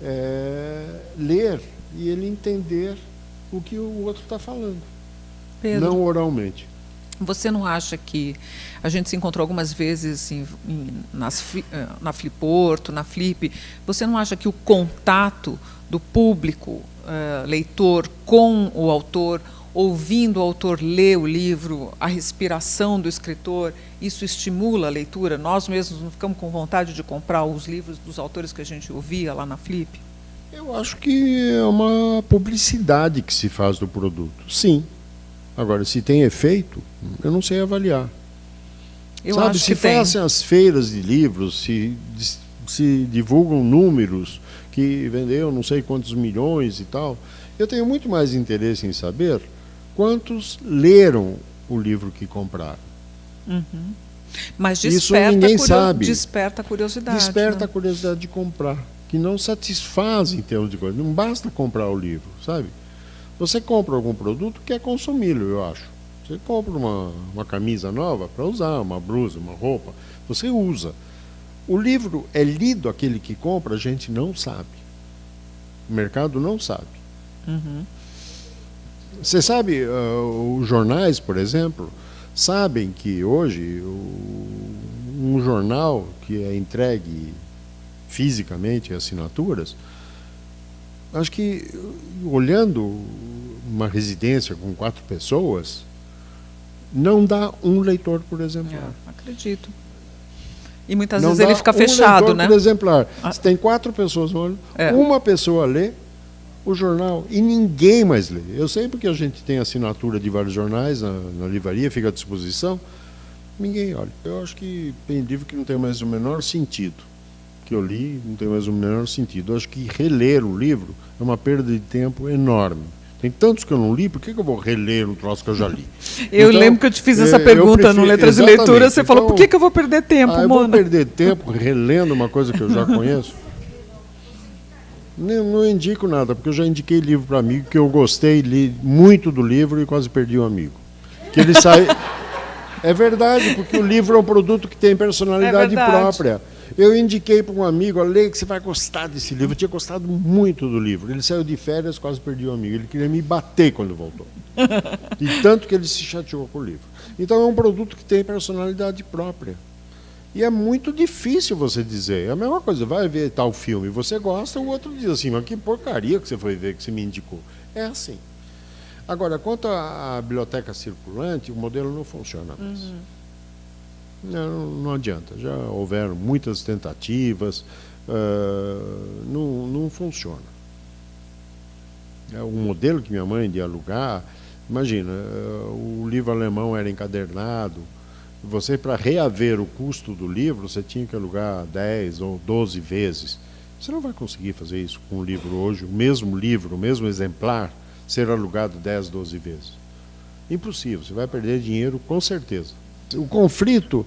é ler e ele entender o que o outro está falando. Pedro, não oralmente. Você não acha que a gente se encontrou algumas vezes na Fliporto, na Flip, você não acha que o contato do público, leitor, com o autor, ouvindo o autor ler o livro, a respiração do escritor, isso estimula a leitura? Nós mesmos não ficamos com vontade de comprar os livros dos autores que a gente ouvia lá na Flip? Eu acho que é uma publicidade que se faz do produto, sim. Agora, se tem efeito, eu não sei avaliar. Eu acho se fazem as feiras de livros, se divulgam números que vendeu não sei quantos milhões e tal, eu tenho muito mais interesse em saber quantos leram o livro que compraram. Uhum. Mas isso ninguém sabe. Desperta a curiosidade. Desperta, né? A né? curiosidade de comprar, que não satisfaz em termos de coisa. Não basta comprar o livro, sabe? Você compra algum produto que é consumi-lo, eu acho. Você compra uma camisa nova para usar, uma blusa, uma roupa, você usa. O livro é lido, aquele que compra, a gente não sabe. O mercado não sabe. Uhum. Você sabe, os jornais, por exemplo, sabem que hoje um jornal que é entregue fisicamente, assinaturas, acho que, olhando uma residência com 4 pessoas, não dá um leitor por exemplar. Acredito. E muitas não vezes ele fica fechado, leitor né? por exemplar. Se tem 4 pessoas no olho, uma pessoa lê o jornal e ninguém mais lê. Eu sei porque a gente tem assinatura de vários jornais na livraria, fica à disposição, ninguém olha. Eu acho que tem livro que não tem mais o menor sentido. Que eu li, não tem mais o menor sentido. Eu acho que reler o livro é uma perda de tempo enorme. Tem tantos que eu não li, por que eu vou reler um troço que eu já li? Eu lembro que eu te fiz essa pergunta no Letras e Leitura, você falou, por que eu vou perder tempo, eu vou perder tempo relendo uma coisa que eu já conheço? Não indico nada, porque eu já indiquei livro para amigo que eu gostei, li muito do livro e quase perdi um amigo. Que ele sai... É verdade, porque o livro é um produto que tem personalidade própria. Eu indiquei para um amigo, olha, que você vai gostar desse livro. Eu tinha gostado muito do livro. Ele saiu de férias, quase perdi um amigo. Ele queria me bater quando voltou. E tanto que ele se chateou com o livro. Então é um produto que tem personalidade própria. E é muito difícil você dizer. É a mesma coisa, vai ver tal filme, você gosta, o outro diz assim, mas que porcaria que você foi ver, que você me indicou. É assim. Agora, quanto à biblioteca circulante, o modelo não funciona mais. Não adianta. Já houveram muitas tentativas, não funciona. O modelo que minha mãe de alugar, imagina, o livro alemão era encadernado. Você, para reaver o custo do livro, você tinha que alugar 10 ou 12 vezes. Você não vai conseguir fazer isso com o livro hoje, o mesmo livro, o mesmo exemplar, ser alugado 10, 12 vezes. Impossível, você vai perder dinheiro com certeza. O conflito,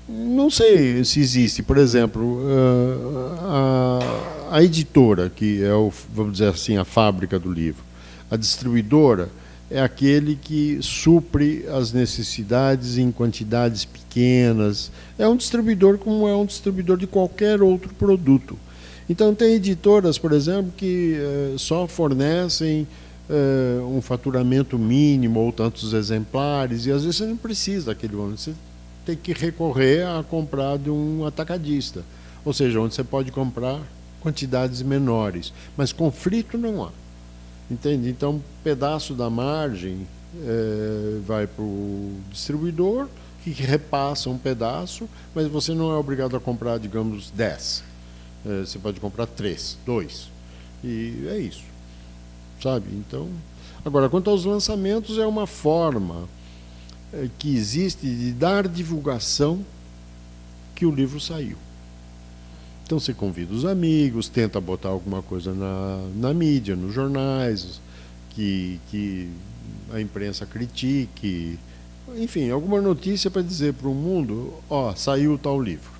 não sei se existe. Por exemplo, a editora, que é, vamos dizer assim, a fábrica do livro, a distribuidora é aquele que supre as necessidades em quantidades pequenas. É um distribuidor como é um distribuidor de qualquer outro produto. Então, tem editoras, por exemplo, que só fornecem um faturamento mínimo ou tantos exemplares, e às vezes você não precisa daquele ônibus, você tem que recorrer a comprar de um atacadista, ou seja, onde você pode comprar quantidades menores, mas conflito não há, entende? Então, um pedaço da margem vai para o distribuidor, que repassa um pedaço, mas você não é obrigado a comprar, digamos, 10, você pode comprar 3, 2, e é isso. Sabe? Então, agora, quanto aos lançamentos, é uma forma que existe de dar divulgação que o livro saiu. Então, você convida os amigos, tenta botar alguma coisa na mídia, nos jornais, que a imprensa critique, enfim, alguma notícia para dizer para o mundo, ó, saiu tal livro.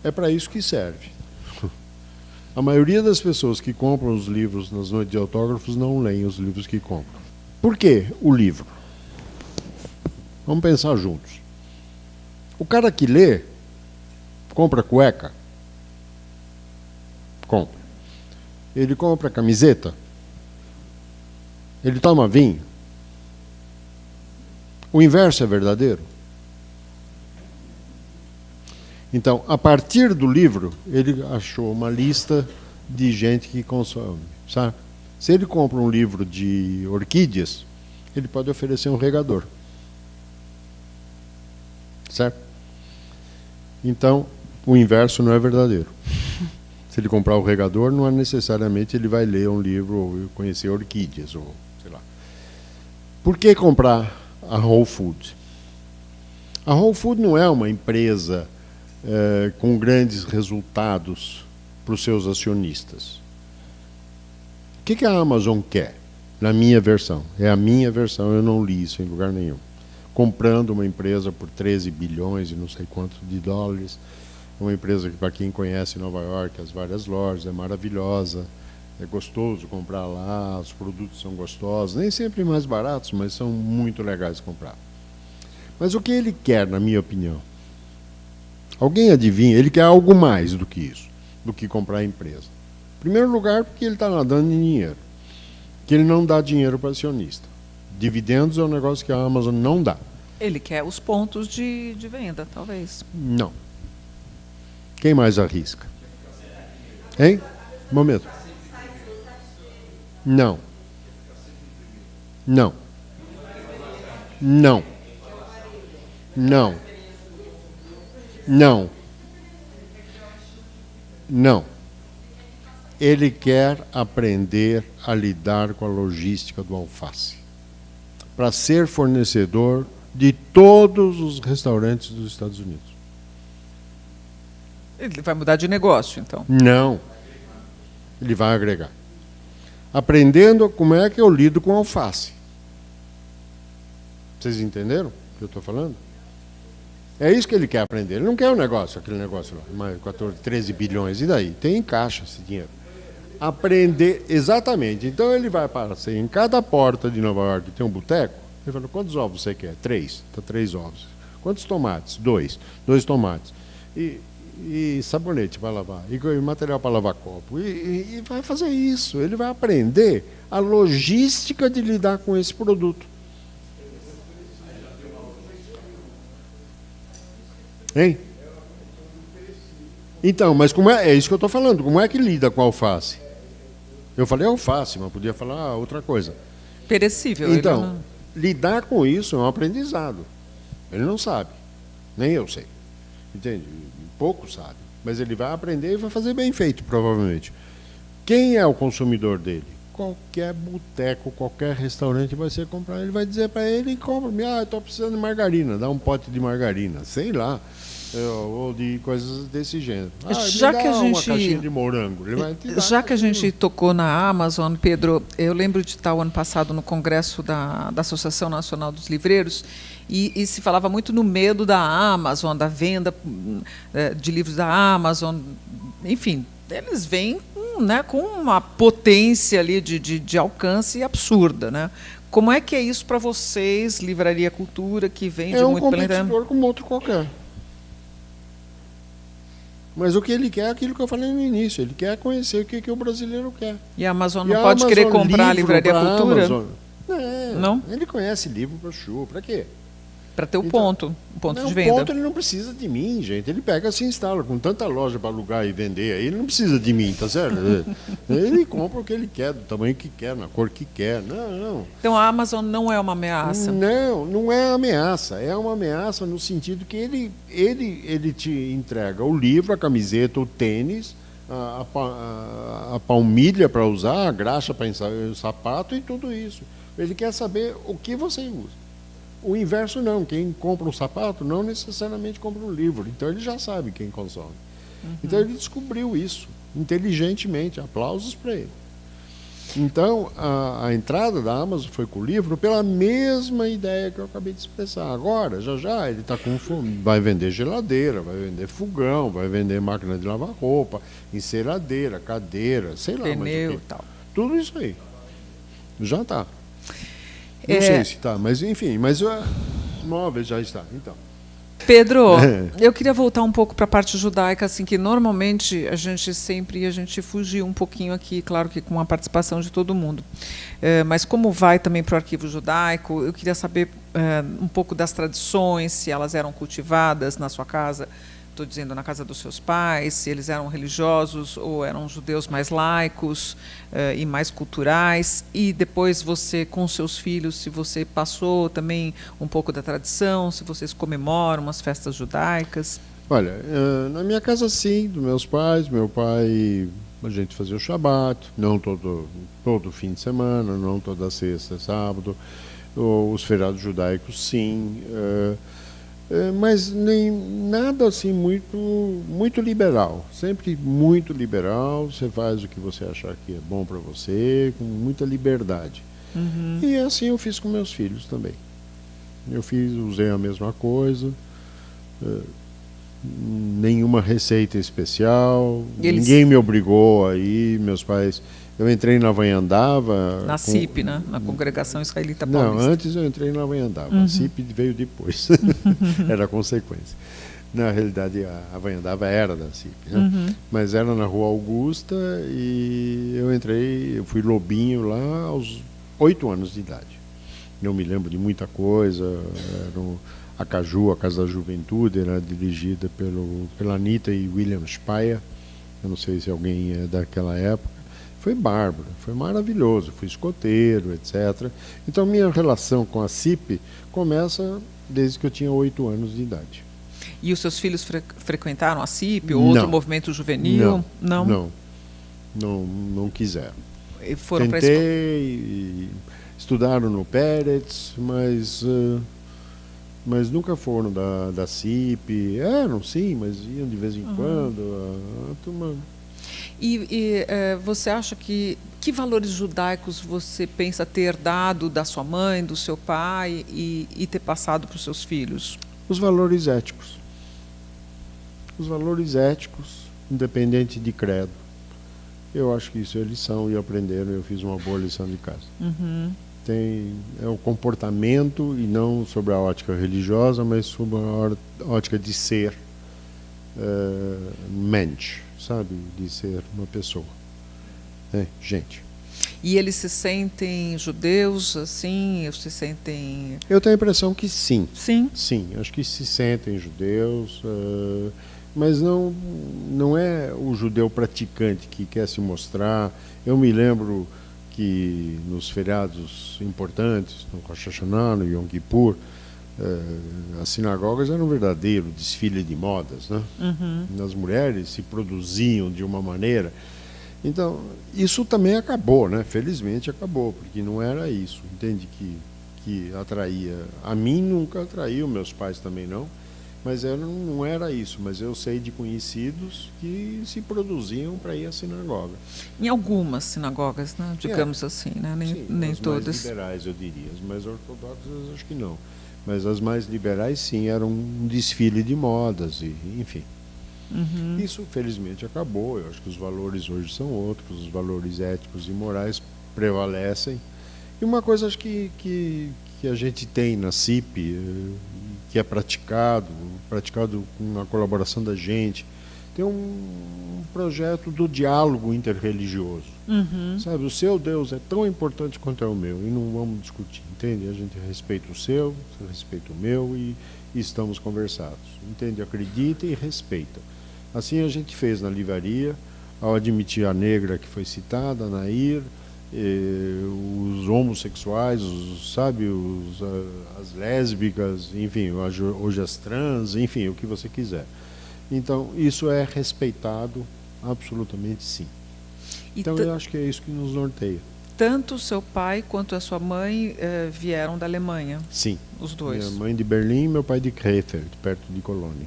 É para isso que serve. A maioria das pessoas que compram os livros nas noites de autógrafos não leem os livros que compram. Por que o livro? Vamos pensar juntos. O cara que lê, compra cueca? Compra. Ele compra camiseta? Ele toma vinho? O inverso é verdadeiro? Então, a partir do livro, ele achou uma lista de gente que consome, sabe? Se ele compra um livro de orquídeas, ele pode oferecer um regador. Certo? Então, o inverso não é verdadeiro. Se ele comprar o regador, não é necessariamente ele vai ler um livro ou conhecer orquídeas, ou sei lá. Por que comprar a Whole Foods? A Whole Foods não é uma empresa com grandes resultados para os seus acionistas. O que a Amazon quer? Na minha versão. É a minha versão, eu não li isso em lugar nenhum. Comprando uma empresa por 13 bilhões e não sei quanto de dólares. Uma empresa que, para quem conhece Nova York, as várias lojas, é maravilhosa. É gostoso comprar lá, os produtos são gostosos. Nem sempre mais baratos, mas são muito legais de comprar. Mas o que ele quer, na minha opinião? Alguém adivinha? Ele quer algo mais do que isso, do que comprar a empresa. Em primeiro lugar, porque ele está nadando em dinheiro. Que ele não dá dinheiro para acionista. Dividendos é um negócio que a Amazon não dá. Ele quer os pontos de venda, talvez. Não. Quem mais arrisca? Hein? Um momento. Não. Não. Não. Não. Não. Não. Ele quer aprender a lidar com a logística do alface, para ser fornecedor de todos os restaurantes dos Estados Unidos. Ele vai mudar de negócio, então? Não. Ele vai agregar. Aprendendo como é que eu lido com alface. Vocês entenderam o que eu estou falando? É isso que ele quer aprender. Ele não quer um negócio, aquele negócio lá, mais 14, 13 bilhões. E daí? Tem em caixa esse dinheiro. aprender, exatamente. Então ele vai para assim, em cada porta de Nova York tem um boteco, ele fala, quantos ovos você quer? 3. Tá 3 ovos. Quantos tomates? 2. 2 tomates. E sabonete para lavar, e material para lavar copo. E vai fazer isso. Ele vai aprender a logística de lidar com esse produto. Hein? Então, mas como é isso que eu estou falando. Como é que lida com a alface? Eu falei alface, mas podia falar outra coisa. Perecível. Então, lidar com isso é um aprendizado. Ele não sabe. Nem eu sei. Entende? Pouco sabe. Mas ele vai aprender e vai fazer bem feito, provavelmente. Quem é o consumidor dele? Qualquer boteco, qualquer restaurante vai ser comprar. Ele vai dizer para ele, compra. Ah, estou precisando de margarina. Dá um pote de margarina. Sei lá. Ou de coisas desse gênero. Já que a gente, uma caixinha de morango. Ele vai já que a gente tocou na Amazon, Pedro, eu lembro de estar o ano passado no congresso da Associação Nacional dos Livreiros e se falava muito no medo da Amazon, da venda de livros da Amazon. Enfim, eles vêm com uma potência ali de alcance absurda, né? Como é que é isso para vocês, Livraria Cultura, que vende muito pela internet? É um competidor como outro qualquer. Mas o que ele quer é aquilo que eu falei no início. Ele quer conhecer o que o brasileiro quer. E a Amazon não pode querer comprar a Livraria Cultura? Não. Ele conhece livro para chuva. Para quê? Para ter o ponto de venda. Ponto ele não precisa de mim, gente. Ele pega e se instala. Com tanta loja para alugar e vender, aí ele não precisa de mim, tá certo? Ele compra o que ele quer, do tamanho que quer, na cor que quer. Não. Então a Amazon não é uma ameaça? Não é ameaça. É uma ameaça no sentido que ele te entrega o livro, a camiseta, o tênis, a palmilha para usar, a graxa para ensaiar o sapato e tudo isso. Ele quer saber o que você usa. O inverso não, quem compra um sapato não necessariamente compra um livro, então ele já sabe quem consome. Então ele descobriu isso, inteligentemente, aplausos para ele. Então a entrada da Amazon foi com o livro pela mesma ideia que eu acabei de expressar. Agora, já ele está com fome, vai vender geladeira, vai vender fogão, vai vender máquina de lavar roupa, enceradeira, cadeira, sei lá. Pneu e tal. Tudo isso aí. Já está. Não sei se está, mas enfim, móveis já está. Então. Pedro, eu queria voltar um pouco para a parte judaica, assim, que normalmente a gente fugiu um pouquinho aqui, claro que com a participação de todo mundo. Mas como vai também para o arquivo judaico, eu queria saber um pouco das tradições, se elas eram cultivadas na sua casa. Estou dizendo, na casa dos seus pais, se eles eram religiosos ou eram judeus mais laicos e mais culturais. E depois você, com seus filhos, se você passou também um pouco da tradição, se vocês comemoram as festas judaicas. Olha, na minha casa sim, dos meus pais. Meu pai, a gente fazia o Shabat, não todo fim de semana, não toda sexta, sábado. Os feriados judaicos sim. Mas nem nada assim muito liberal, sempre muito liberal. Você faz o que você achar que é bom para você, com muita liberdade. E assim eu fiz com meus filhos também. Usei a mesma coisa, nenhuma receita especial, ninguém me obrigou aí. Meus pais, eu entrei na Vanhandava. Na CIP, né? Na Congregação Israelita Paulista. Não, antes eu entrei na Vanhandava. A CIP veio depois. Era consequência. Na realidade, a Vanhandava era da CIP. Né? Mas era na Rua Augusta e eu fui lobinho lá aos 8 anos de idade. Não me lembro de muita coisa. A Caju, a Casa da Juventude, era dirigida pela Anitta e William Speyer. Eu não sei se alguém é daquela época. Foi bárbaro, foi maravilhoso, fui escoteiro, etc. Então, minha relação com a CIP começa desde que eu tinha 8 anos de idade. E os seus filhos frequentaram a CIP ou outro movimento juvenil? Não quiseram. E foram Tentei, estudaram no Peretz, mas nunca foram da CIP. Eram sim, mas iam de vez em quando. A turma... E você acha que valores judaicos você pensa ter dado da sua mãe, do seu pai e ter passado para os seus filhos? Os valores éticos. Os valores éticos, independente de credo. Eu acho que isso eles são e aprenderam, eu fiz uma boa lição de casa. É o comportamento, e não sobre a ótica religiosa, mas sobre a ótica de ser mensch, sabe? De ser uma pessoa. Gente. E eles se sentem judeus, assim? Se sentem... Eu tenho a impressão que sim. Sim? Sim, acho que se sentem judeus, mas não é o judeu praticante que quer se mostrar. Eu me lembro que nos feriados importantes, no Rosh Hashanah, no Yom Kippur, as sinagogas eram um verdadeiro desfile de modas, né? As mulheres se produziam de uma maneira. Então, isso também acabou, né? Felizmente acabou, porque não era isso, entende? Que atraía. A mim nunca atraiu, meus pais também não, mas não era isso. Mas eu sei de conhecidos que se produziam para ir à sinagoga. Em algumas sinagogas, né? Digamos assim, né? Nem as todas. Mais liberais, eu diria. As mais ortodoxas, acho que não. Mas as mais liberais, sim, eram um desfile de modas, enfim. Isso, felizmente, acabou. Eu acho que os valores hoje são outros, os valores éticos e morais prevalecem. E uma coisa acho que a gente tem na CIP, que é praticado com a colaboração da gente, tem um projeto do diálogo interreligioso. Sabe, o seu Deus é tão importante quanto é o meu, e não vamos discutir, entende? A gente respeita o seu, você respeita o meu, e estamos conversados, entende? Acredita e respeita. Assim a gente fez na livraria, ao admitir a negra que foi citada, a Nair, os homossexuais, as lésbicas, enfim, hoje as trans, enfim, o que você quiser. Então, isso é respeitado absolutamente, sim. Então, eu acho que é isso que nos norteia. Tanto o seu pai quanto a sua mãe vieram da Alemanha? Sim. Os dois? Minha mãe de Berlim e meu pai de Krefeld, perto de Colônia.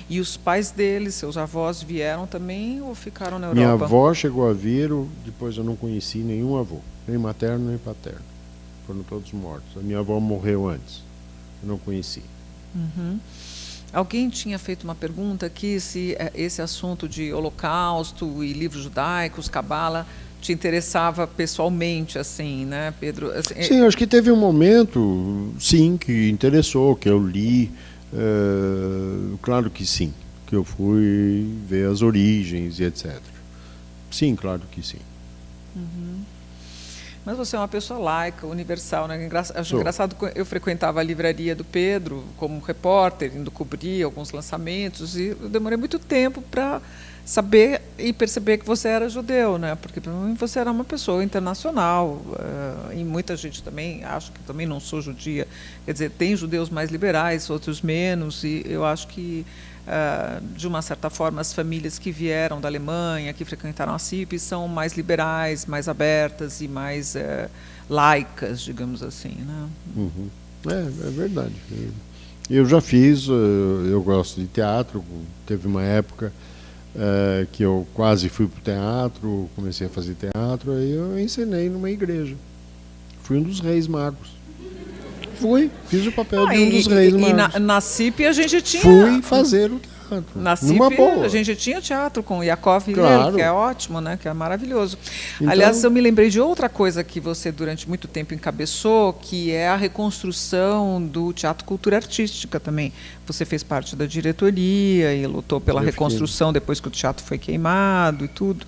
E os pais deles, seus avós, vieram também ou ficaram na Europa? Minha avó chegou a vir, depois eu não conheci nenhum avô, nem materno nem paterno. Foram todos mortos. A minha avó morreu antes, eu não conheci. Alguém tinha feito uma pergunta aqui se esse assunto de holocausto e livros judaicos, cabala, te interessava pessoalmente, assim, né, Pedro? Assim, sim, acho que teve um momento, sim, que interessou, que eu li, claro que sim, que eu fui ver as origens e etc. Sim, claro que sim. Mas você é uma pessoa laica, universal, né? Acho engraçado, eu frequentava a livraria do Pedro como repórter, indo cobrir alguns lançamentos, e eu demorei muito tempo para saber e perceber que você era judeu, né? Porque para mim você era uma pessoa internacional, e muita gente também, acho que também não sou judia, quer dizer, tem judeus mais liberais, outros menos, e eu acho que de uma certa forma, as famílias que vieram da Alemanha, que frequentaram a CIP, são mais liberais, mais abertas e mais laicas, digamos assim, né? É verdade. Eu já fiz, eu gosto de teatro, teve uma época que eu quase fui para o teatro, comecei a fazer teatro, aí eu ensinei numa igreja. Fui um dos reis magos. Fiz o papel de um dos reis magos. E na CIP a gente tinha... Fui fazer o teatro. Na CIP numa boa. A gente tinha teatro com Yaakov Hillel, claro. que é ótimo, né? Que é maravilhoso. Então, aliás, eu me lembrei de outra coisa que você durante muito tempo encabeçou, que é a reconstrução do Teatro Cultura Artística também. Você fez parte da diretoria e lutou pela reconstrução depois que o teatro foi queimado e tudo.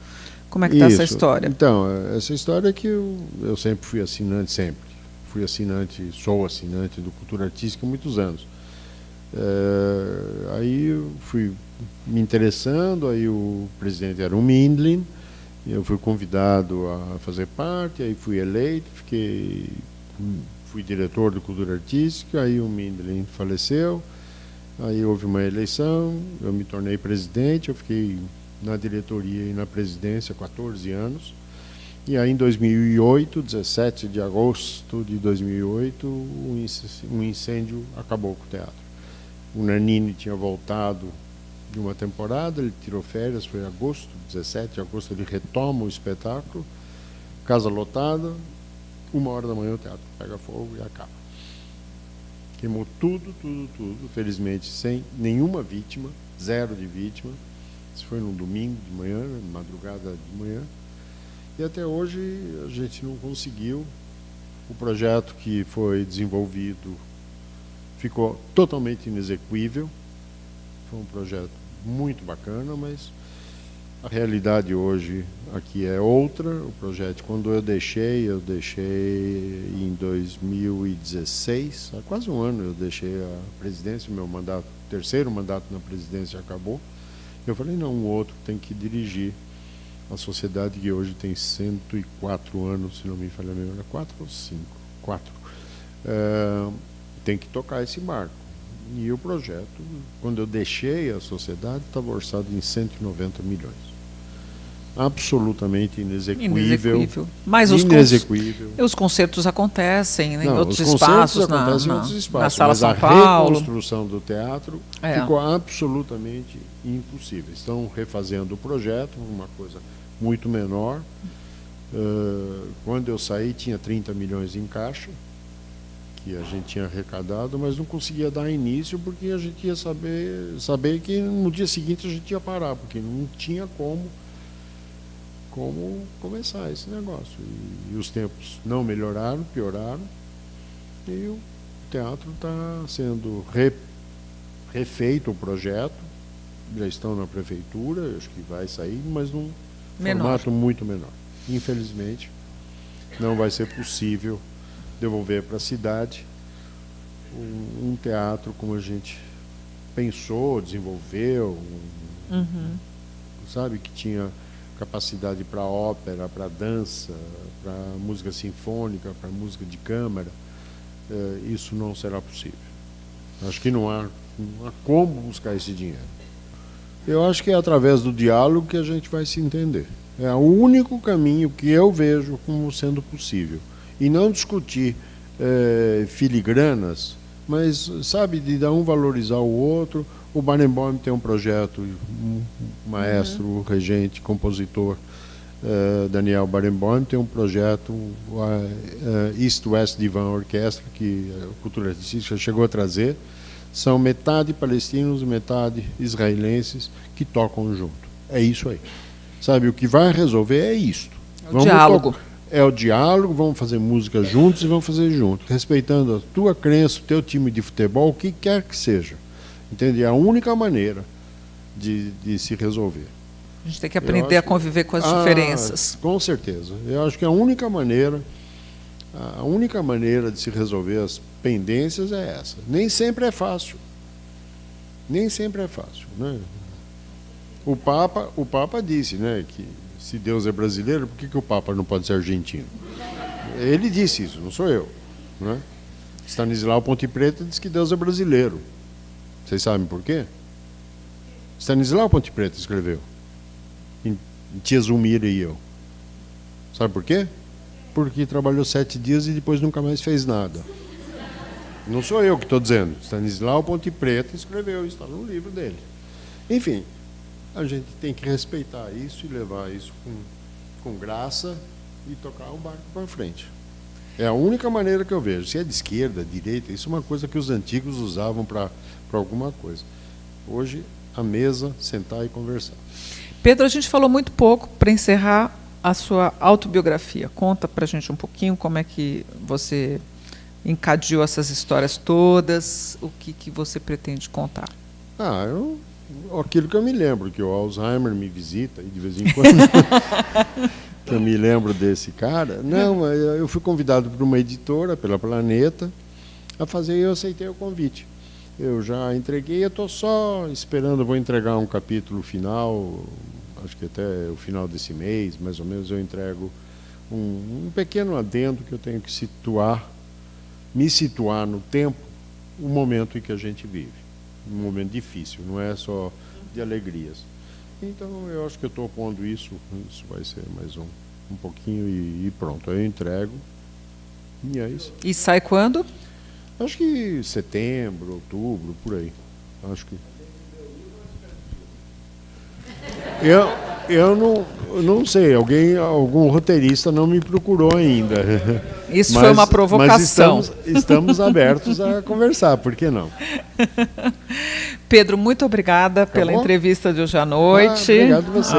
Como é que está essa história? Então, essa história é que eu sempre fui assinante, sou assinante do Cultura Artística há muitos anos. Aí eu fui me interessando, aí o presidente era o Mindlin, eu fui convidado a fazer parte, aí fui eleito, fui diretor do Cultura Artística, aí o Mindlin faleceu, aí houve uma eleição, eu me tornei presidente, eu fiquei na diretoria e na presidência 14 anos. E aí, em 2008, 17 de agosto de 2008, um incêndio acabou com o teatro. O Nanini tinha voltado de uma temporada, ele tirou férias, foi em agosto, 17 de agosto, ele retoma o espetáculo, casa lotada, 1h da manhã o teatro pega fogo e acaba. Queimou tudo, felizmente sem nenhuma vítima, 0 de vítima. Isso foi num domingo de manhã, madrugada de manhã. E até hoje a gente não conseguiu. O projeto que foi desenvolvido ficou totalmente inexequível. Foi um projeto muito bacana, mas a realidade hoje aqui é outra. O projeto, quando eu deixei em 2016, há quase um ano eu deixei a presidência, meu mandato, terceiro mandato na presidência acabou. Eu falei, não, o outro tem que dirigir a sociedade que hoje tem 104 anos, se não me falha a memória, 4 ou 5? 4. Tem que tocar esse barco. E o projeto, quando eu deixei a sociedade, estava orçado em 190 milhões. Absolutamente inexequível. Mas os concertos acontecem, né, em outros espaços, na Sala São Paulo. A reconstrução do teatro ficou absolutamente impossível. Estão refazendo o projeto, uma coisa muito menor. Quando eu saí, tinha 30 milhões em caixa, que a gente tinha arrecadado, mas não conseguia dar início, porque a gente ia saber que no dia seguinte a gente ia parar, porque não tinha como começar esse negócio. E os tempos não melhoraram, pioraram, e o teatro está sendo refeito, o projeto, já estão na prefeitura, acho que vai sair, mas num formato muito menor. Infelizmente, não vai ser possível devolver para a cidade um teatro como a gente pensou, desenvolveu, sabe, que tinha capacidade para ópera, para dança, para música sinfônica, para música de câmara. Isso não será possível. Acho que não há como buscar esse dinheiro. Eu acho que é através do diálogo que a gente vai se entender. É o único caminho que eu vejo como sendo possível. E não discutir filigranas, mas, sabe, de dar um valorizar o outro. O Barenboim tem um projeto, um maestro, regente, compositor, Daniel Barenboim, tem um projeto, East West Divan Orquestra, que a Cultura Artística chegou a trazer. São metade palestinos e metade israelenses que tocam junto. É isso aí. Sabe, o que vai resolver é isto. É o diálogo. É o diálogo, vamos fazer música juntos e vamos fazer juntos, respeitando a tua crença, o teu time de futebol, o que quer que seja. Entende? É a única maneira de se resolver. A gente tem que aprender a conviver com as diferenças. Com certeza. Eu acho que a única maneira de se resolver as pendências é essa. Nem sempre é fácil. Nem sempre é fácil, né? O Papa disse, né, que se Deus é brasileiro, por que o Papa não pode ser argentino? Ele disse isso, não sou eu, né? Stanislau Ponte Preta disse que Deus é brasileiro. Vocês sabem por quê? Stanislau Ponte Preta escreveu. Em Tia Zulmira e eu. Sabe por quê? Porque trabalhou 7 dias e depois nunca mais fez nada. Não sou eu que estou dizendo. Stanislau Ponte Preta escreveu, está no livro dele. Enfim, a gente tem que respeitar isso e levar isso com graça e tocar o barco para frente. É a única maneira que eu vejo. Se é de esquerda, direita, isso é uma coisa que os antigos usavam para alguma coisa. Hoje, a mesa, sentar e conversar. Pedro, a gente falou muito pouco, para encerrar, a sua autobiografia. Conta para a gente um pouquinho como é que você encadeou essas histórias todas, o que você pretende contar. Aquilo que eu me lembro, que o Alzheimer me visita, e de vez em quando que eu me lembro desse cara. Não, eu fui convidado por uma editora, pela Planeta, a fazer, e eu aceitei o convite. Eu já entreguei, eu estou só esperando, vou entregar um capítulo final, acho que até o final desse mês, mais ou menos, eu entrego um pequeno adendo que eu tenho que me situar no tempo, o momento em que a gente vive. Um momento difícil, não é só de alegrias. Então, eu acho que eu estou pondo isso vai ser mais um pouquinho e pronto. Aí eu entrego, e é isso. E sai quando? Acho que setembro, outubro, por aí. Acho que... Eu não sei, algum roteirista não me procurou ainda. Isso foi uma provocação. Mas estamos abertos a conversar, por que não? Pedro, muito obrigada pela entrevista de hoje à noite. Obrigado a você.